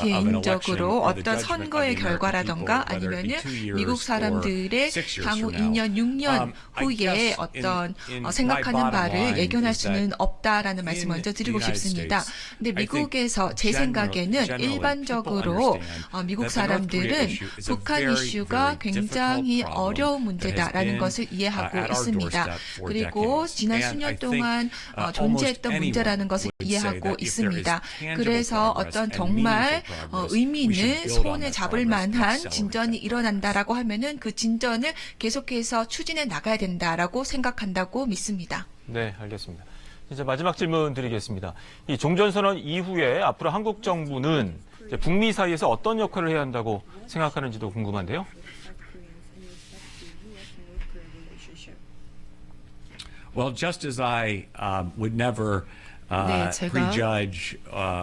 개인적으로 어떤 선거의 결과라던가 아니면은 미국 사람들의 향후 2년, 6년 후에 어떤 생각하는 바를 예견할 수는 없다라는 말씀 먼저 드리고 싶습니다. 근데 미국에서 제 생각에는 일반적으로 미국 사람들은 북한 이슈가 굉장히 어려운 문제다라는 것을 이해하고 있습니다. 그리고 지난 수년 동안 존재했던 문제라는 것을 이해하고 있습니다. 그래서 어떤 정말 의미 있는 손에 잡을 만한 진전이 일어난다라고 하면은 그 진전을 계속해서 추진해 나가야 된다라고 생각한다고 믿습니다. 네, 알겠습니다. 이제 마지막 질문 드리겠습니다. 이 종전선언 이후에 앞으로 한국 정부는 이제 북미 사이에서 어떤 역할을 해야 한다고 생각하는지도 궁금한데요. Well, just as I would never prejudge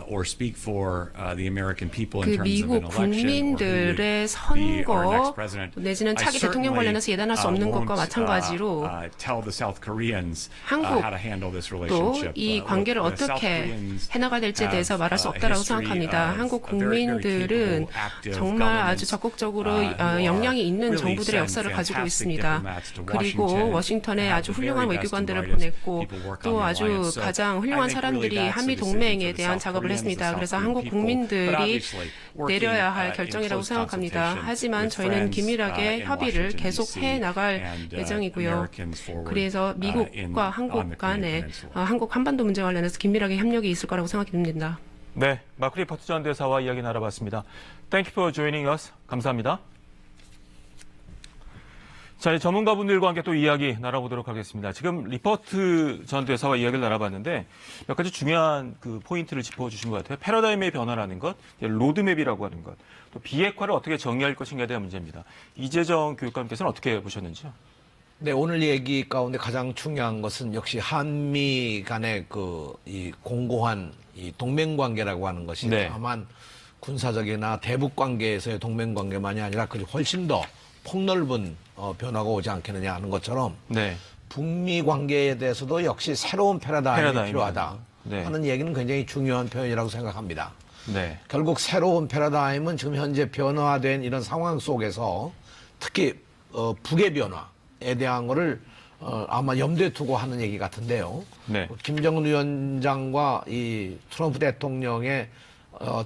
or speak for the American people in terms of an 미국 election 국민들의 or who be our next 선거 president. 내지는 차기 I 대통령 관련해서 예단할 수 없는 certainly 것과 마찬가지로 won't tell the South Koreans how to handle this 또 relationship. 이 관계를 The South 어떻게 Koreans 해나가야 될지에 대해서 말할 수 have 없다라고 a history 생각합니다. of 한국 very, very 국민들은 capable, active 정말 아주 governments, 적극적으로 who are 영향이 있는 really 정부들의 send 역사를 가지고 fantastic 있습니다. diplomats to 그리고 Washington, 워싱턴에 have 아주 the 훌륭한 very best 외교관들을 and brightest 보냈고 people work on 또 the 아주 alliance. So 가장 I 훌륭한 think 사람들이 really that's 한미 the decision 동맹에 for the 대한 South 작업을 Koreans, the 했습니다. South 그래서 Korean 한국 people. But 국민들이 obviously, working 내려야 할 in 결정이라고 close 생각합니다. consultation 하지만 with 저희는 friends 긴밀하게 in 협의를 Washington, 계속 D.C. 해 나갈 and 예정이고요. Americans forward, 그래서 on 미국과 the 한국 Korean 간에 Peninsula. 한국 한반도 문제 관련해서 긴밀하게 협력이 있을 거라고 생각이 듭니다. 네, 마크리 파트 전 대사와 이야기 나눠봤습니다. Thank you for joining us. 감사합니다. 자, 전문가분들과 함께 또 이야기 나눠보도록 하겠습니다. 지금 리퍼트 전 대사와 이야기를 나눠봤는데 몇 가지 중요한 그 포인트를 짚어주신 것 같아요. 패러다임의 변화라는 것, 로드맵이라고 하는 것, 또 비핵화를 어떻게 정의할 것인가에 대한 문제입니다. 이재정 교육감께서는 어떻게 보셨는지요? 네, 오늘 얘기 가운데 가장 중요한 것은 역시 한미 간의 이 공고한 이 동맹 관계라고 하는 것이 네. 다만 군사적이나 대북 관계에서의 동맹 관계만이 아니라 그 훨씬 더 폭넓은 변화가 오지 않겠느냐 하는 것처럼 네. 북미 관계에 대해서도 역시 새로운 패러다임이 필요하다 네. 하는 얘기는 굉장히 중요한 표현이라고 생각합니다. 네. 결국 새로운 패러다임은 지금 현재 변화된 이런 상황 속에서 특히 북의 변화에 대한 거를 아마 염두에 두고 하는 얘기 같은데요. 네. 김정은 위원장과 이 트럼프 대통령의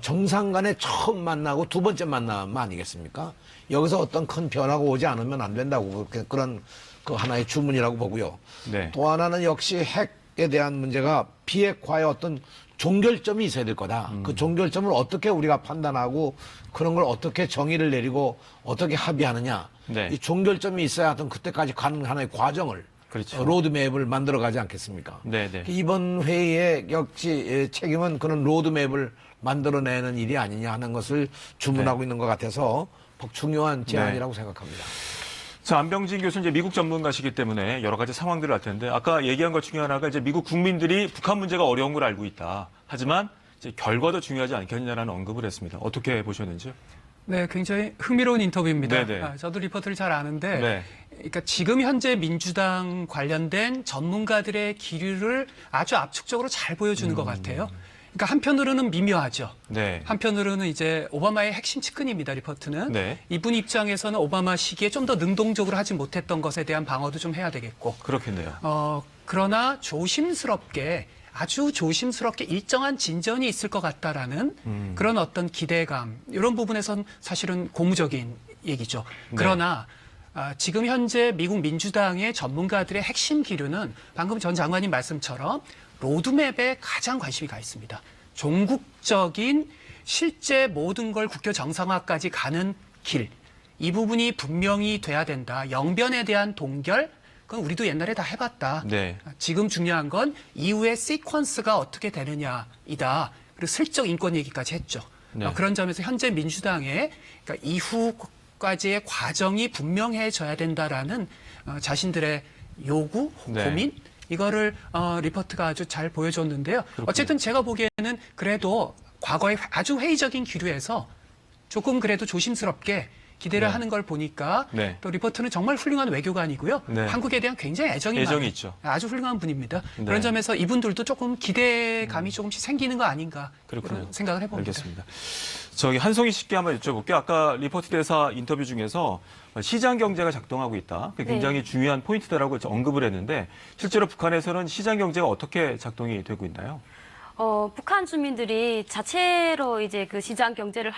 정상 간에 처음 만나고 두 번째 만남 아니겠습니까? 여기서 어떤 큰 변화가 오지 않으면 안 된다고 그런 그 하나의 주문이라고 보고요. 네. 또 하나는 역시 핵에 대한 문제가 비핵화의 어떤 종결점이 있어야 될 거다. 그 종결점을 어떻게 우리가 판단하고 그런 걸 어떻게 정의를 내리고 어떻게 합의하느냐. 네. 이 종결점이 있어야 하던 그때까지 가는 하나의 과정을 그렇죠. 로드맵을 만들어가지 않겠습니까? 네, 네. 이번 회의의 역시 책임은 그런 로드맵을 만들어내는 일이 아니냐 하는 것을 주문하고 있는 것 같아서 중요한 제안이라고 생각합니다. 자, 안병진 교수는 이제 미국 전문가시기 때문에 여러 가지 상황들을 알 텐데 아까 얘기한 것 중에 하나가 이제 미국 국민들이 북한 문제가 어려운 걸 알고 있다. 하지만 이제 결과도 중요하지 않겠느냐라는 언급을 했습니다. 어떻게 보셨는지요? 네, 굉장히 흥미로운 인터뷰입니다. 네네. 저도 리포트를 잘 아는데, 네. 그러니까 지금 현재 민주당 관련된 전문가들의 기류를 아주 압축적으로 잘 보여주는 것 같아요. 그러니까 한편으로는 미묘하죠. 네. 한편으로는 이제 오바마의 핵심 측근입니다, 리포트는. 네. 이분 입장에서는 오바마 시기에 좀 더 능동적으로 하지 못했던 것에 대한 방어도 좀 해야 되겠고. 그렇겠네요. 그러나 조심스럽게 아주 조심스럽게 일정한 진전이 있을 것 같다라는 그런 어떤 기대감, 이런 부분에선 사실은 고무적인 얘기죠. 네. 그러나 지금 현재 미국 민주당의 전문가들의 핵심 기류는 방금 전 장관님 말씀처럼 로드맵에 가장 관심이 가 있습니다. 종국적인 실제 모든 걸 국교 정상화까지 가는 길, 이 부분이 분명히 돼야 된다. 영변에 대한 동결, 그건 우리도 옛날에 다 해봤다. 네. 지금 중요한 건 이후의 시퀀스가 어떻게 되느냐이다. 그리고 슬쩍 인권 얘기까지 했죠. 네. 그런 점에서 현재 민주당의 그러니까 이후까지의 과정이 분명해져야 된다라는 자신들의 요구, 네. 고민, 이거를 리포트가 아주 잘 보여줬는데요. 그렇군요. 어쨌든 제가 보기에는 그래도 과거의 아주 회의적인 기류에서 조금 그래도 조심스럽게 기대를 네. 하는 걸 보니까 네. 또 리포트는 정말 훌륭한 외교관이고요. 네. 한국에 대한 굉장히 애정이 많은 있죠. 아주 훌륭한 분입니다. 네. 그런 점에서 이분들도 조금 기대감이 조금씩 생기는 거 아닌가 그렇군요. 그런 생각을 해봅니다. 알겠습니다. 저기 한송희 씨께 한번 여쭤볼게요. 아까 리포트 대사 인터뷰 중에서 시장 경제가 작동하고 있다. 그게 굉장히 중요한 포인트다라고 언급을 했는데 실제로 북한에서는 시장 경제가 어떻게 작동이 되고 있나요? 북한 주민들이 자체로 이제 그 시장 경제를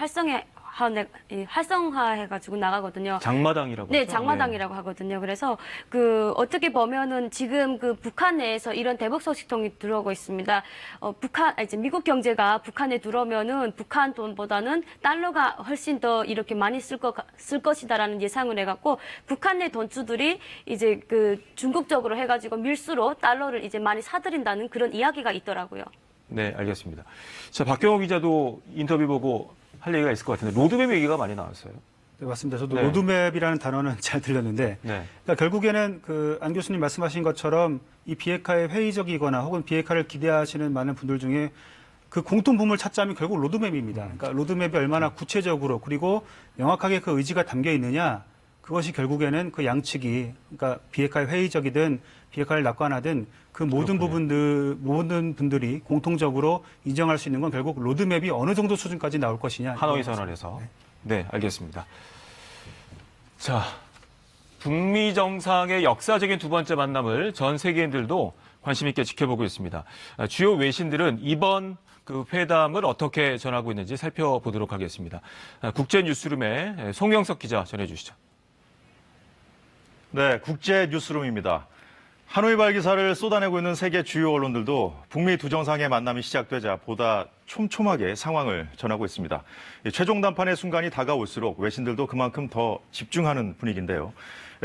활성화해가지고 나가거든요. 장마당이라고. 네, 하죠? 장마당이라고 하거든요. 그래서 그 어떻게 보면은 지금 그 북한 내에서 이런 대북 소식통이 들어오고 있습니다. 이제 미국 경제가 북한에 들어오면은 북한 돈보다는 달러가 훨씬 더 이렇게 많이 쓸 것이다라는 예상을 해갖고 북한 내 돈주들이 이제 그 중국적으로 해가지고 밀수로 달러를 이제 많이 사들인다는 그런 이야기가 있더라고요. 네, 알겠습니다. 자, 박경호 기자도 인터뷰 보고 할 얘기가 있을 것 같은데 로드맵 얘기가 많이 나왔어요. 네, 맞습니다. 저도 네. 로드맵이라는 단어는 잘 들렸는데, 네. 그러니까 결국에는 그 안 교수님 말씀하신 것처럼 이 비핵화에 회의적이거나 혹은 비핵화를 기대하시는 많은 분들 중에 그 공통분모를 찾자면 결국 로드맵입니다. 그러니까 로드맵이 얼마나 구체적으로 그리고 명확하게 그 의지가 담겨 있느냐, 그것이 결국에는 그 양측이 그러니까 비핵화에 회의적이든 비핵화를 낙관하든 그 모든 모든 분들이 공통적으로 인정할 수 있는 건 결국 로드맵이 어느 정도 수준까지 나올 것이냐. 하노이 선언에서. 네, 알겠습니다. 자, 북미 정상의 역사적인 두 번째 만남을 전 세계인들도 관심 있게 지켜보고 있습니다. 주요 외신들은 이번 그 회담을 어떻게 전하고 있는지 살펴보도록 하겠습니다. 국제뉴스룸의 송영석 기자 전해주시죠. 네, 국제뉴스룸입니다. 하노이 발 기사를 쏟아내고 있는 세계 주요 언론들도 북미 두 정상의 만남이 시작되자 보다 촘촘하게 상황을 전하고 있습니다. 최종 담판의 순간이 다가올수록 외신들도 그만큼 더 집중하는 분위기인데요.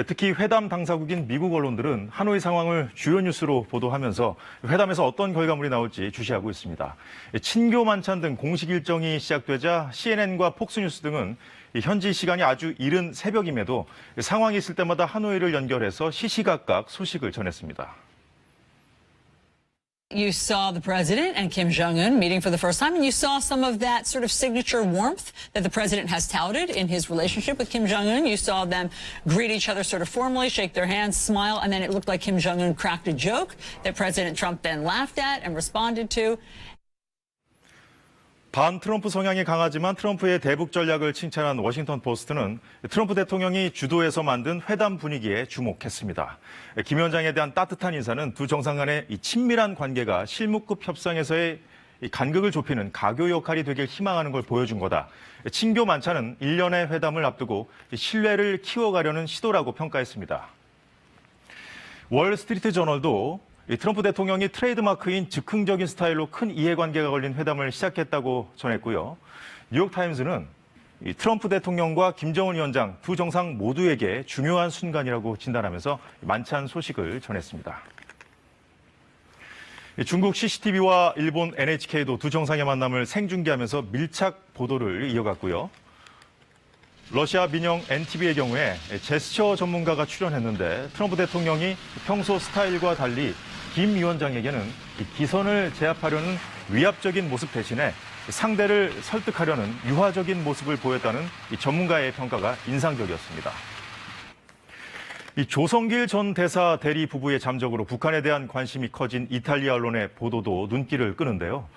특히 회담 당사국인 미국 언론들은 하노이 상황을 주요 뉴스로 보도하면서 회담에서 어떤 결과물이 나올지 주시하고 있습니다. 친교 만찬 등 공식 일정이 시작되자 CNN과 폭스뉴스 등은 현지 시간이 아주 이른 새벽임에도 상황이 있을 때마다 하노이를 연결해서 시시각각 소식을 전했습니다. You saw the president and Kim Jong-un meeting for the first time, and you saw some of that sort of signature warmth that the president has touted in his relationship with Kim Jong-un. You saw them greet each other sort of formally, shake their hands, smile, and then it looked like Kim Jong-un cracked a joke that President Trump then laughed at and responded to. 반 트럼프 성향이 강하지만 트럼프의 대북 전략을 칭찬한 워싱턴 포스트는 트럼프 대통령이 주도해서 만든 회담 분위기에 주목했습니다. 김 위원장에 대한 따뜻한 인사는 두 정상 간의 이 친밀한 관계가 실무급 협상에서의 이 간극을 좁히는 가교 역할이 되길 희망하는 걸 보여준 거다. 친교 만찬은 1년의 회담을 앞두고 신뢰를 키워가려는 시도라고 평가했습니다. 월스트리트 저널도 트럼프 대통령이 트레이드마크인 즉흥적인 스타일로 큰 이해관계가 걸린 회담을 시작했다고 전했고요. 뉴욕타임즈는 트럼프 대통령과 김정은 위원장 두 정상 모두에게 중요한 순간이라고 진단하면서 만찬 소식을 전했습니다. 중국 CCTV와 일본 NHK도 두 정상의 만남을 생중계하면서 밀착 보도를 이어갔고요. 러시아 민영 NTV의 경우에 제스처 전문가가 출연했는데 트럼프 대통령이 평소 스타일과 달리 김 위원장에게는 기선을 제압하려는 위압적인 모습 대신에 상대를 설득하려는 유화적인 모습을 보였다는 전문가의 평가가 인상적이었습니다. 조성길 전 대사 대리 부부의 잠적으로 북한에 대한 관심이 커진 이탈리아 언론의 보도도 눈길을 끄는데요.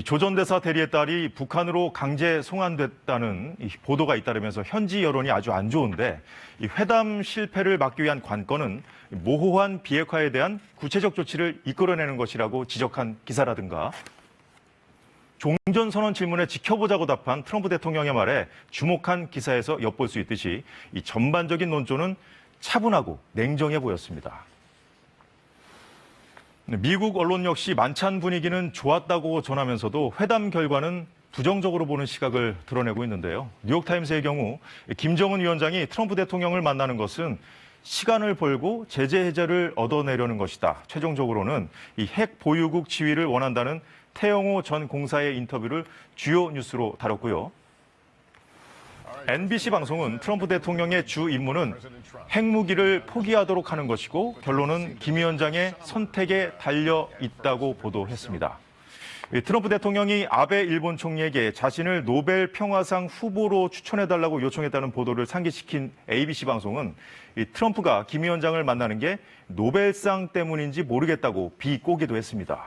조 전 대사 대리의 딸이 북한으로 강제 송환됐다는 보도가 잇따르면서 현지 여론이 아주 안 좋은데 회담 실패를 막기 위한 관건은 모호한 비핵화에 대한 구체적 조치를 이끌어내는 것이라고 지적한 기사라든가 종전선언 질문에 지켜보자고 답한 트럼프 대통령의 말에 주목한 기사에서 엿볼 수 있듯이 이 전반적인 논조는 차분하고 냉정해 보였습니다. 미국 언론 역시 만찬 분위기는 좋았다고 전하면서도 회담 결과는 부정적으로 보는 시각을 드러내고 있는데요. 뉴욕타임스의 경우 김정은 위원장이 트럼프 대통령을 만나는 것은 시간을 벌고 제재 해제를 얻어내려는 것이다. 최종적으로는 이 핵 보유국 지위를 원한다는 태영호 전 공사의 인터뷰를 주요 뉴스로 다뤘고요. NBC 방송은 트럼프 대통령의 주 임무는 핵무기를 포기하도록 하는 것이고 결론은 김 위원장의 선택에 달려 있다고 보도했습니다. 트럼프 대통령이 아베 일본 총리에게 자신을 노벨 평화상 후보로 추천해달라고 요청했다는 보도를 상기시킨 ABC 방송은 트럼프가 김 위원장을 만나는 게 노벨상 때문인지 모르겠다고 비꼬기도 했습니다.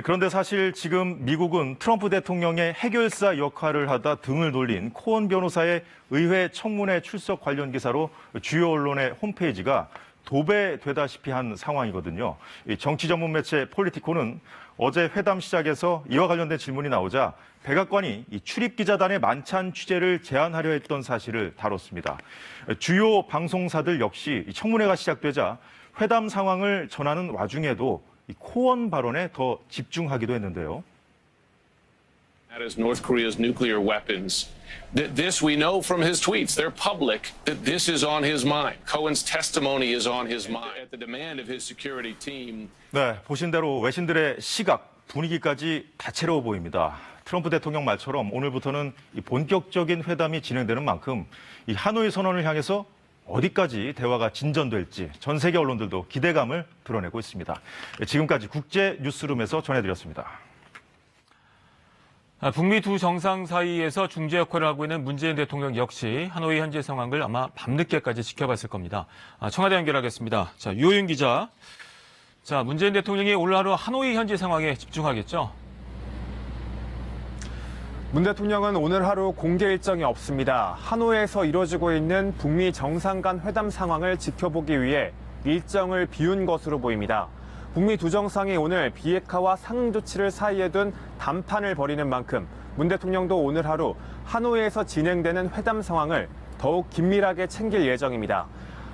그런데 사실 지금 미국은 트럼프 대통령의 해결사 역할을 하다 등을 돌린 코언 변호사의 의회 청문회 출석 관련 기사로 주요 언론의 홈페이지가 도배되다시피 한 상황이거든요. 정치 전문 매체 폴리티코는 어제 회담 시작에서 이와 관련된 질문이 나오자 백악관이 출입 기자단의 만찬 취재를 제안하려 했던 사실을 다뤘습니다. 주요 방송사들 역시 청문회가 시작되자 회담 상황을 전하는 와중에도 코언 발언에 더 집중하기도 했는데요. That is North Korea's nuclear weapons. This we know from his tweets. They're public that this is on his mind. Cohen's testimony is on his mind. At the demand of his security team. 네, 보신 대로 외신들의 시각, 분위기까지 다채로워 보입니다. 트럼프 대통령 말처럼 오늘부터는 본격적인 회담이 진행되는 만큼 이 하노이 선언을 향해서 어디까지 대화가 진전될지 전 세계 언론들도 기대감을 드러내고 있습니다. 지금까지 국제 뉴스룸에서 전해드렸습니다. 북미 두 정상 사이에서 중재 역할을 하고 있는 문재인 대통령 역시 하노이 현재 상황을 아마 밤늦게까지 지켜봤을 겁니다. 청와대 연결하겠습니다. 자, 유호윤 기자. 자, 문재인 대통령이 오늘 하루 하노이 현지 상황에 집중하겠죠? 문 대통령은 오늘 하루 공개 일정이 없습니다. 하노이에서 이뤄지고 있는 북미 정상 간 회담 상황을 지켜보기 위해 일정을 비운 것으로 보입니다. 북미 두 정상이 오늘 비핵화와 상응 조치를 사이에 둔 담판을 벌이는 만큼 문 대통령도 오늘 하루 하노이에서 진행되는 회담 상황을 더욱 긴밀하게 챙길 예정입니다.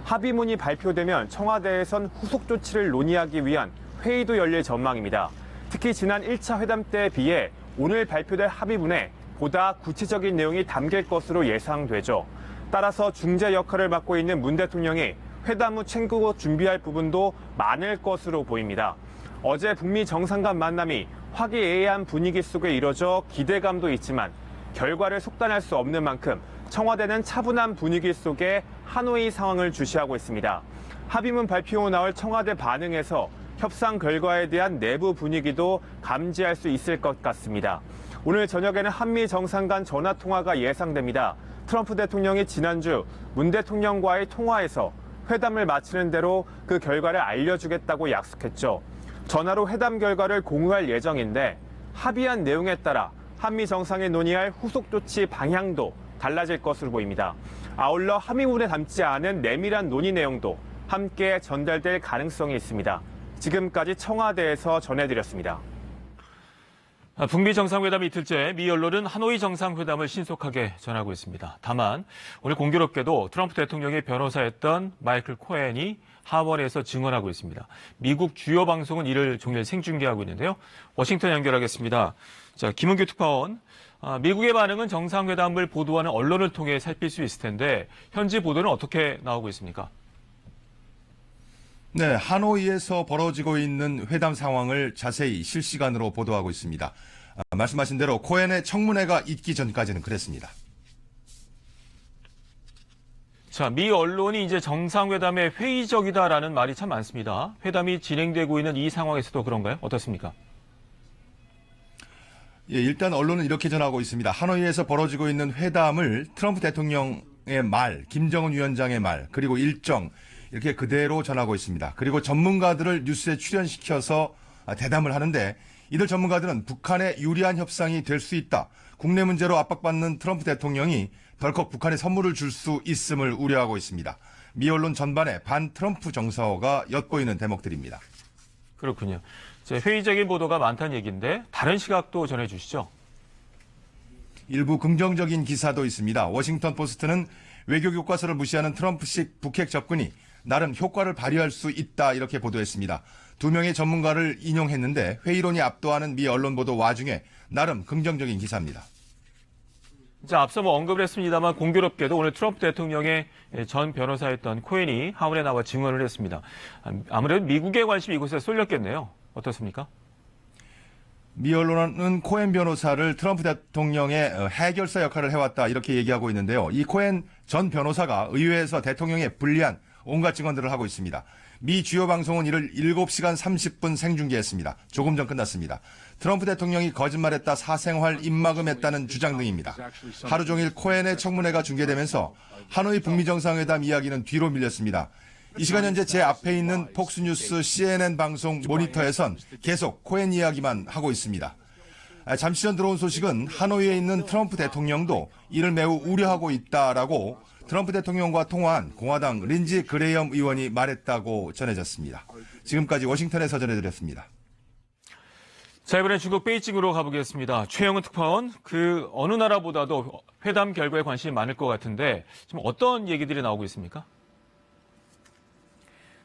합의문이 발표되면 청와대에선 후속 조치를 논의하기 위한 회의도 열릴 전망입니다. 특히 지난 1차 회담 때에 비해 오늘 발표될 합의문에 보다 구체적인 내용이 담길 것으로 예상되죠. 따라서 중재 역할을 맡고 있는 문 대통령이 회담 후 챙기고 준비할 부분도 많을 것으로 보입니다. 어제 북미 정상 간 만남이 화기애애한 분위기 속에 이뤄져 기대감도 있지만 결과를 속단할 수 없는 만큼 청와대는 차분한 분위기 속에 하노이 상황을 주시하고 있습니다. 합의문 발표 후 나올 청와대 반응에서 협상 결과에 대한 내부 분위기도 감지할 수 있을 것 같습니다. 오늘 저녁에는 한미 정상 간 전화 통화가 예상됩니다. 트럼프 대통령이 지난주 문 대통령과의 통화에서 회담을 마치는 대로 그 결과를 알려주겠다고 약속했죠. 전화로 회담 결과를 공유할 예정인데 합의한 내용에 따라 한미 정상이 논의할 후속 조치 방향도 달라질 것으로 보입니다. 아울러 합의문에 담지 않은 내밀한 논의 내용도 함께 전달될 가능성이 있습니다. 지금까지 청와대에서 전해드렸습니다. 북미 정상회담 이틀째 미 언론은 하노이 정상회담을 신속하게 전하고 있습니다. 다만 오늘 공교롭게도 트럼프 대통령의 변호사였던 마이클 코헨이 하원에서 증언하고 있습니다. 미국 주요 방송은 이를 종일 생중계하고 있는데요. 워싱턴 연결하겠습니다. 자, 김은규 특파원. 미국의 반응은 정상회담을 보도하는 언론을 통해 살필 수 있을 텐데 현지 보도는 어떻게 나오고 있습니까? 네, 하노이에서 벌어지고 있는 회담 상황을 자세히 실시간으로 보도하고 있습니다. 말씀하신 대로 코헨의 청문회가 있기 전까지는 그랬습니다. 자, 미 언론이 이제 정상회담에 회의적이다라는 말이 참 많습니다. 회담이 진행되고 있는 이 상황에서도 그런가요? 어떻습니까? 예, 일단 언론은 이렇게 전하고 있습니다. 하노이에서 벌어지고 있는 회담을 트럼프 대통령의 말, 김정은 위원장의 말, 그리고 일정 이렇게 그대로 전하고 있습니다. 그리고 전문가들을 뉴스에 출연시켜서 대담을 하는데 이들 전문가들은 북한에 유리한 협상이 될 수 있다. 국내 문제로 압박받는 트럼프 대통령이 덜컥 북한에 선물을 줄 수 있음을 우려하고 있습니다. 미 언론 전반에 반 트럼프 정서가 엿보이는 대목들입니다. 그렇군요. 회의적인 보도가 많다는 얘기인데 다른 시각도 전해주시죠. 일부 긍정적인 기사도 있습니다. 워싱턴 포스트는 외교 교과서를 무시하는 트럼프식 북핵 접근이 나름 효과를 발휘할 수 있다 이렇게 보도했습니다. 두 명의 전문가를 인용했는데 회의론이 압도하는 미 언론 보도 와중에 나름 긍정적인 기사입니다. 자, 앞서 언급을 했습니다만 공교롭게도 오늘 트럼프 대통령의 전 변호사였던 코헨이 하원에 나와 증언을 했습니다. 아무래도 미국의 관심이 이곳에 쏠렸겠네요. 어떻습니까? 미 언론은 코헨 변호사를 트럼프 대통령의 해결사 역할을 해왔다 이렇게 얘기하고 있는데요. 이 코헨 전 변호사가 의회에서 대통령에 불리한 온갖 증언들을 하고 있습니다. 미 주요 방송은 이를 7시간 30분 생중계했습니다. 조금 전 끝났습니다. 트럼프 대통령이 거짓말했다, 사생활 입막음했다는 주장 등입니다. 하루 종일 코헨의 청문회가 중계되면서 하노이 북미 정상회담 이야기는 뒤로 밀렸습니다. 이 시간 현재 제 앞에 있는 폭스뉴스 CNN 방송 모니터에선 계속 코헨 이야기만 하고 있습니다. 잠시 전 들어온 소식은 하노이에 있는 트럼프 대통령도 이를 매우 우려하고 있다라고 트럼프 대통령과 통화한 공화당 린지 그레이엄 의원이 말했다고 전해졌습니다. 지금까지 워싱턴에서 전해드렸습니다. 자, 이번엔 중국 베이징으로 가보겠습니다. 최영은 특파원, 어느 나라보다도 회담 결과에 관심이 많을 것 같은데 지금 어떤 얘기들이 나오고 있습니까?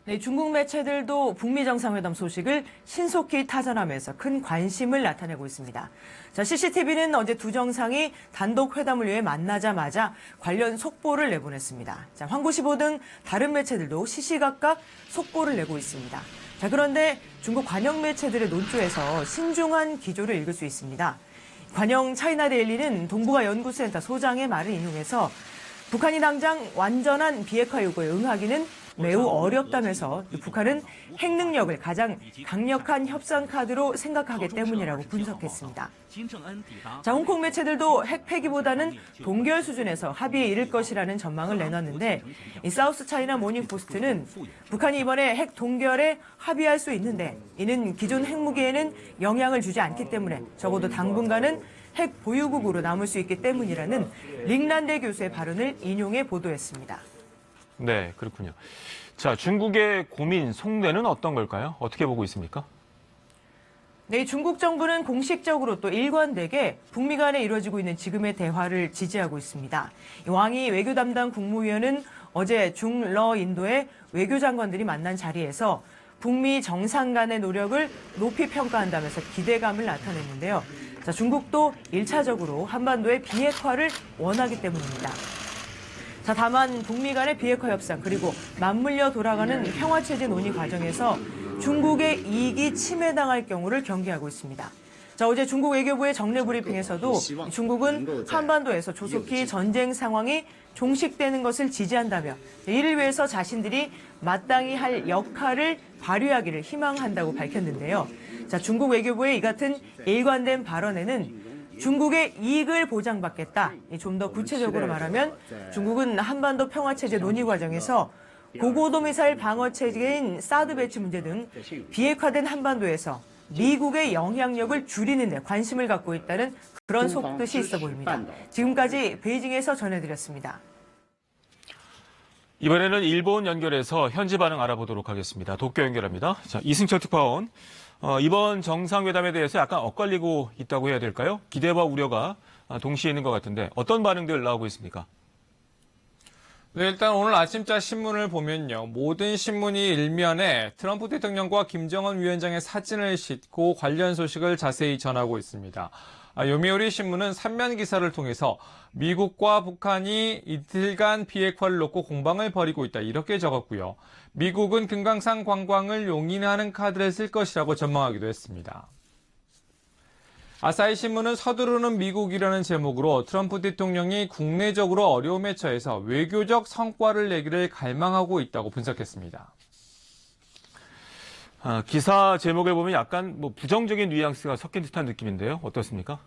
네, 중국 매체들도 북미 정상회담 소식을 신속히 타전하면서 큰 관심을 나타내고 있습니다. 자, CCTV는 어제 두 정상이 단독 회담을 위해 만나자마자 관련 속보를 내보냈습니다. 자, 환구시보 등 다른 매체들도 시시각각 속보를 내고 있습니다. 자, 그런데 중국 관영 매체들의 논조에서 신중한 기조를 읽을 수 있습니다. 관영 차이나데일리는 동북아 연구센터 소장의 말을 인용해서 북한이 당장 완전한 비핵화 요구에 응하기는 매우 어렵다면서 북한은 핵 능력을 가장 강력한 협상 카드로 생각하기 때문이라고 분석했습니다. 자, 홍콩 매체들도 핵 폐기보다는 동결 수준에서 합의에 이를 것이라는 전망을 내놨는데 이 사우스 차이나 모닝 포스트는 북한이 이번에 핵 동결에 합의할 수 있는데 이는 기존 핵무기에는 영향을 주지 않기 때문에 적어도 당분간은 핵 보유국으로 남을 수 있기 때문이라는 링란데 교수의 발언을 인용해 보도했습니다. 네, 그렇군요. 자, 중국의 고민, 속내는 어떤 걸까요? 어떻게 보고 있습니까? 네, 중국 정부는 공식적으로 또 일관되게 북미 간에 이루어지고 있는 지금의 대화를 지지하고 있습니다. 왕이 외교 담당 국무위원은 어제 중러 인도의 외교장관들이 만난 자리에서 북미 정상 간의 노력을 높이 평가한다면서 기대감을 나타냈는데요. 자, 중국도 1차적으로 한반도의 비핵화를 원하기 때문입니다. 자, 다만 북미 간의 비핵화 협상 그리고 맞물려 돌아가는 평화체제 논의 과정에서 중국의 이익이 침해당할 경우를 경계하고 있습니다. 자, 어제 중국 외교부의 정례 브리핑에서도 중국은 한반도에서 조속히 전쟁 상황이 종식되는 것을 지지한다며 이를 위해서 자신들이 마땅히 할 역할을 발휘하기를 희망한다고 밝혔는데요. 자, 중국 외교부의 이 같은 일관된 발언에는 중국의 이익을 보장받겠다. 좀 더 구체적으로 말하면 중국은 한반도 평화체제 논의 과정에서 고고도 미사일 방어체계인 사드 배치 문제 등 비핵화된 한반도에서 미국의 영향력을 줄이는 데 관심을 갖고 있다는 그런 속뜻이 있어 보입니다. 지금까지 베이징에서 전해드렸습니다. 이번에는 일본 연결해서 현지 반응 알아보도록 하겠습니다. 도쿄 연결합니다. 자, 이승철 특파원. 이번 정상회담에 대해서 약간 엇갈리고 있다고 해야 될까요? 기대와 우려가 동시에 있는 것 같은데 어떤 반응들 나오고 있습니까? 네, 일단 오늘 아침자 신문을 보면요. 모든 신문이 일면에 트럼프 대통령과 김정은 위원장의 사진을 싣고 관련 소식을 자세히 전하고 있습니다. 요미우리 신문은 3면 기사를 통해서 미국과 북한이 이틀간 비핵화를 놓고 공방을 벌이고 있다 이렇게 적었고요. 미국은 금강산 관광을 용인하는 카드를 쓸 것이라고 전망하기도 했습니다. 아사히 신문은 서두르는 미국이라는 제목으로 트럼프 대통령이 국내적으로 어려움에 처해서 외교적 성과를 내기를 갈망하고 있다고 분석했습니다. 기사 제목을 보면 약간 부정적인 뉘앙스가 섞인 듯한 느낌인데요. 어떻습니까?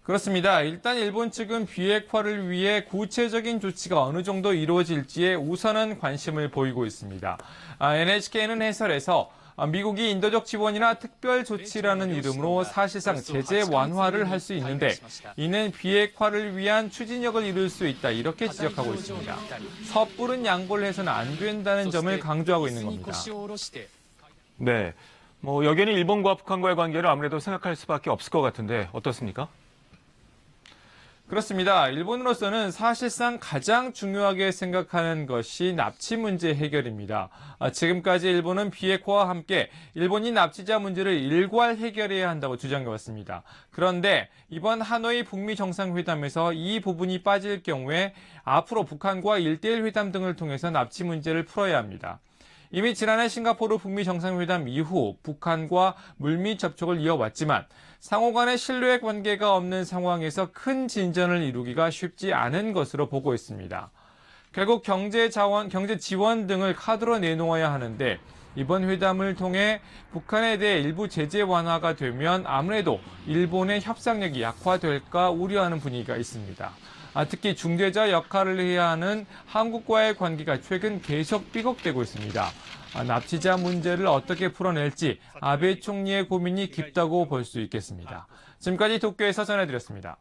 그렇습니다. 일단 일본 측은 비핵화를 위해 구체적인 조치가 어느 정도 이루어질지에 우선은 관심을 보이고 있습니다. NHK는 해설에서 미국이 인도적 지원이나 특별 조치라는 이름으로 사실상 제재 완화를 할 수 있는데 이는 비핵화를 위한 추진력을 이룰 수 있다 이렇게 지적하고 있습니다. 섣부른 양보를 해서는 안 된다는 점을 강조하고 있는 겁니다. 네, 여기에는 일본과 북한과의 관계를 아무래도 생각할 수밖에 없을 것 같은데 어떻습니까? 그렇습니다. 일본으로서는 사실상 가장 중요하게 생각하는 것이 납치 문제 해결입니다. 지금까지 일본은 비핵화와 함께 일본이 납치자 문제를 일괄 해결해야 한다고 주장해왔습니다. 그런데 이번 하노이 북미 정상회담에서 이 부분이 빠질 경우에 앞으로 북한과 1대1 회담 등을 통해서 납치 문제를 풀어야 합니다. 이미 지난해 싱가포르 북미 정상회담 이후 북한과 물밑 접촉을 이어왔지만 상호 간의 신뢰 관계가 없는 상황에서 큰 진전을 이루기가 쉽지 않은 것으로 보고 있습니다. 결국 경제 지원 등을 카드로 내놓아야 하는데 이번 회담을 통해 북한에 대해 일부 제재 완화가 되면 아무래도 일본의 협상력이 약화될까 우려하는 분위기가 있습니다. 특히 중재자 역할을 해야 하는 한국과의 관계가 최근 계속 삐걱대고 있습니다. 납치자 문제를 어떻게 풀어낼지 아베 총리의 고민이 깊다고 볼 수 있겠습니다. 지금까지 도쿄에서 전해드렸습니다.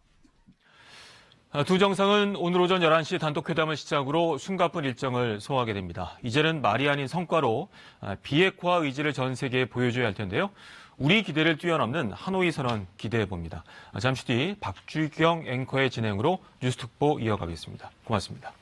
두 정상은 오늘 오전 11시 단독회담을 시작으로 숨가쁜 일정을 소화하게 됩니다. 이제는 말이 아닌 성과로 비핵화 의지를 전 세계에 보여줘야 할 텐데요. 우리 기대를 뛰어넘는 하노이 선언 기대해봅니다. 잠시 뒤 박주경 앵커의 진행으로 뉴스특보 이어가겠습니다. 고맙습니다.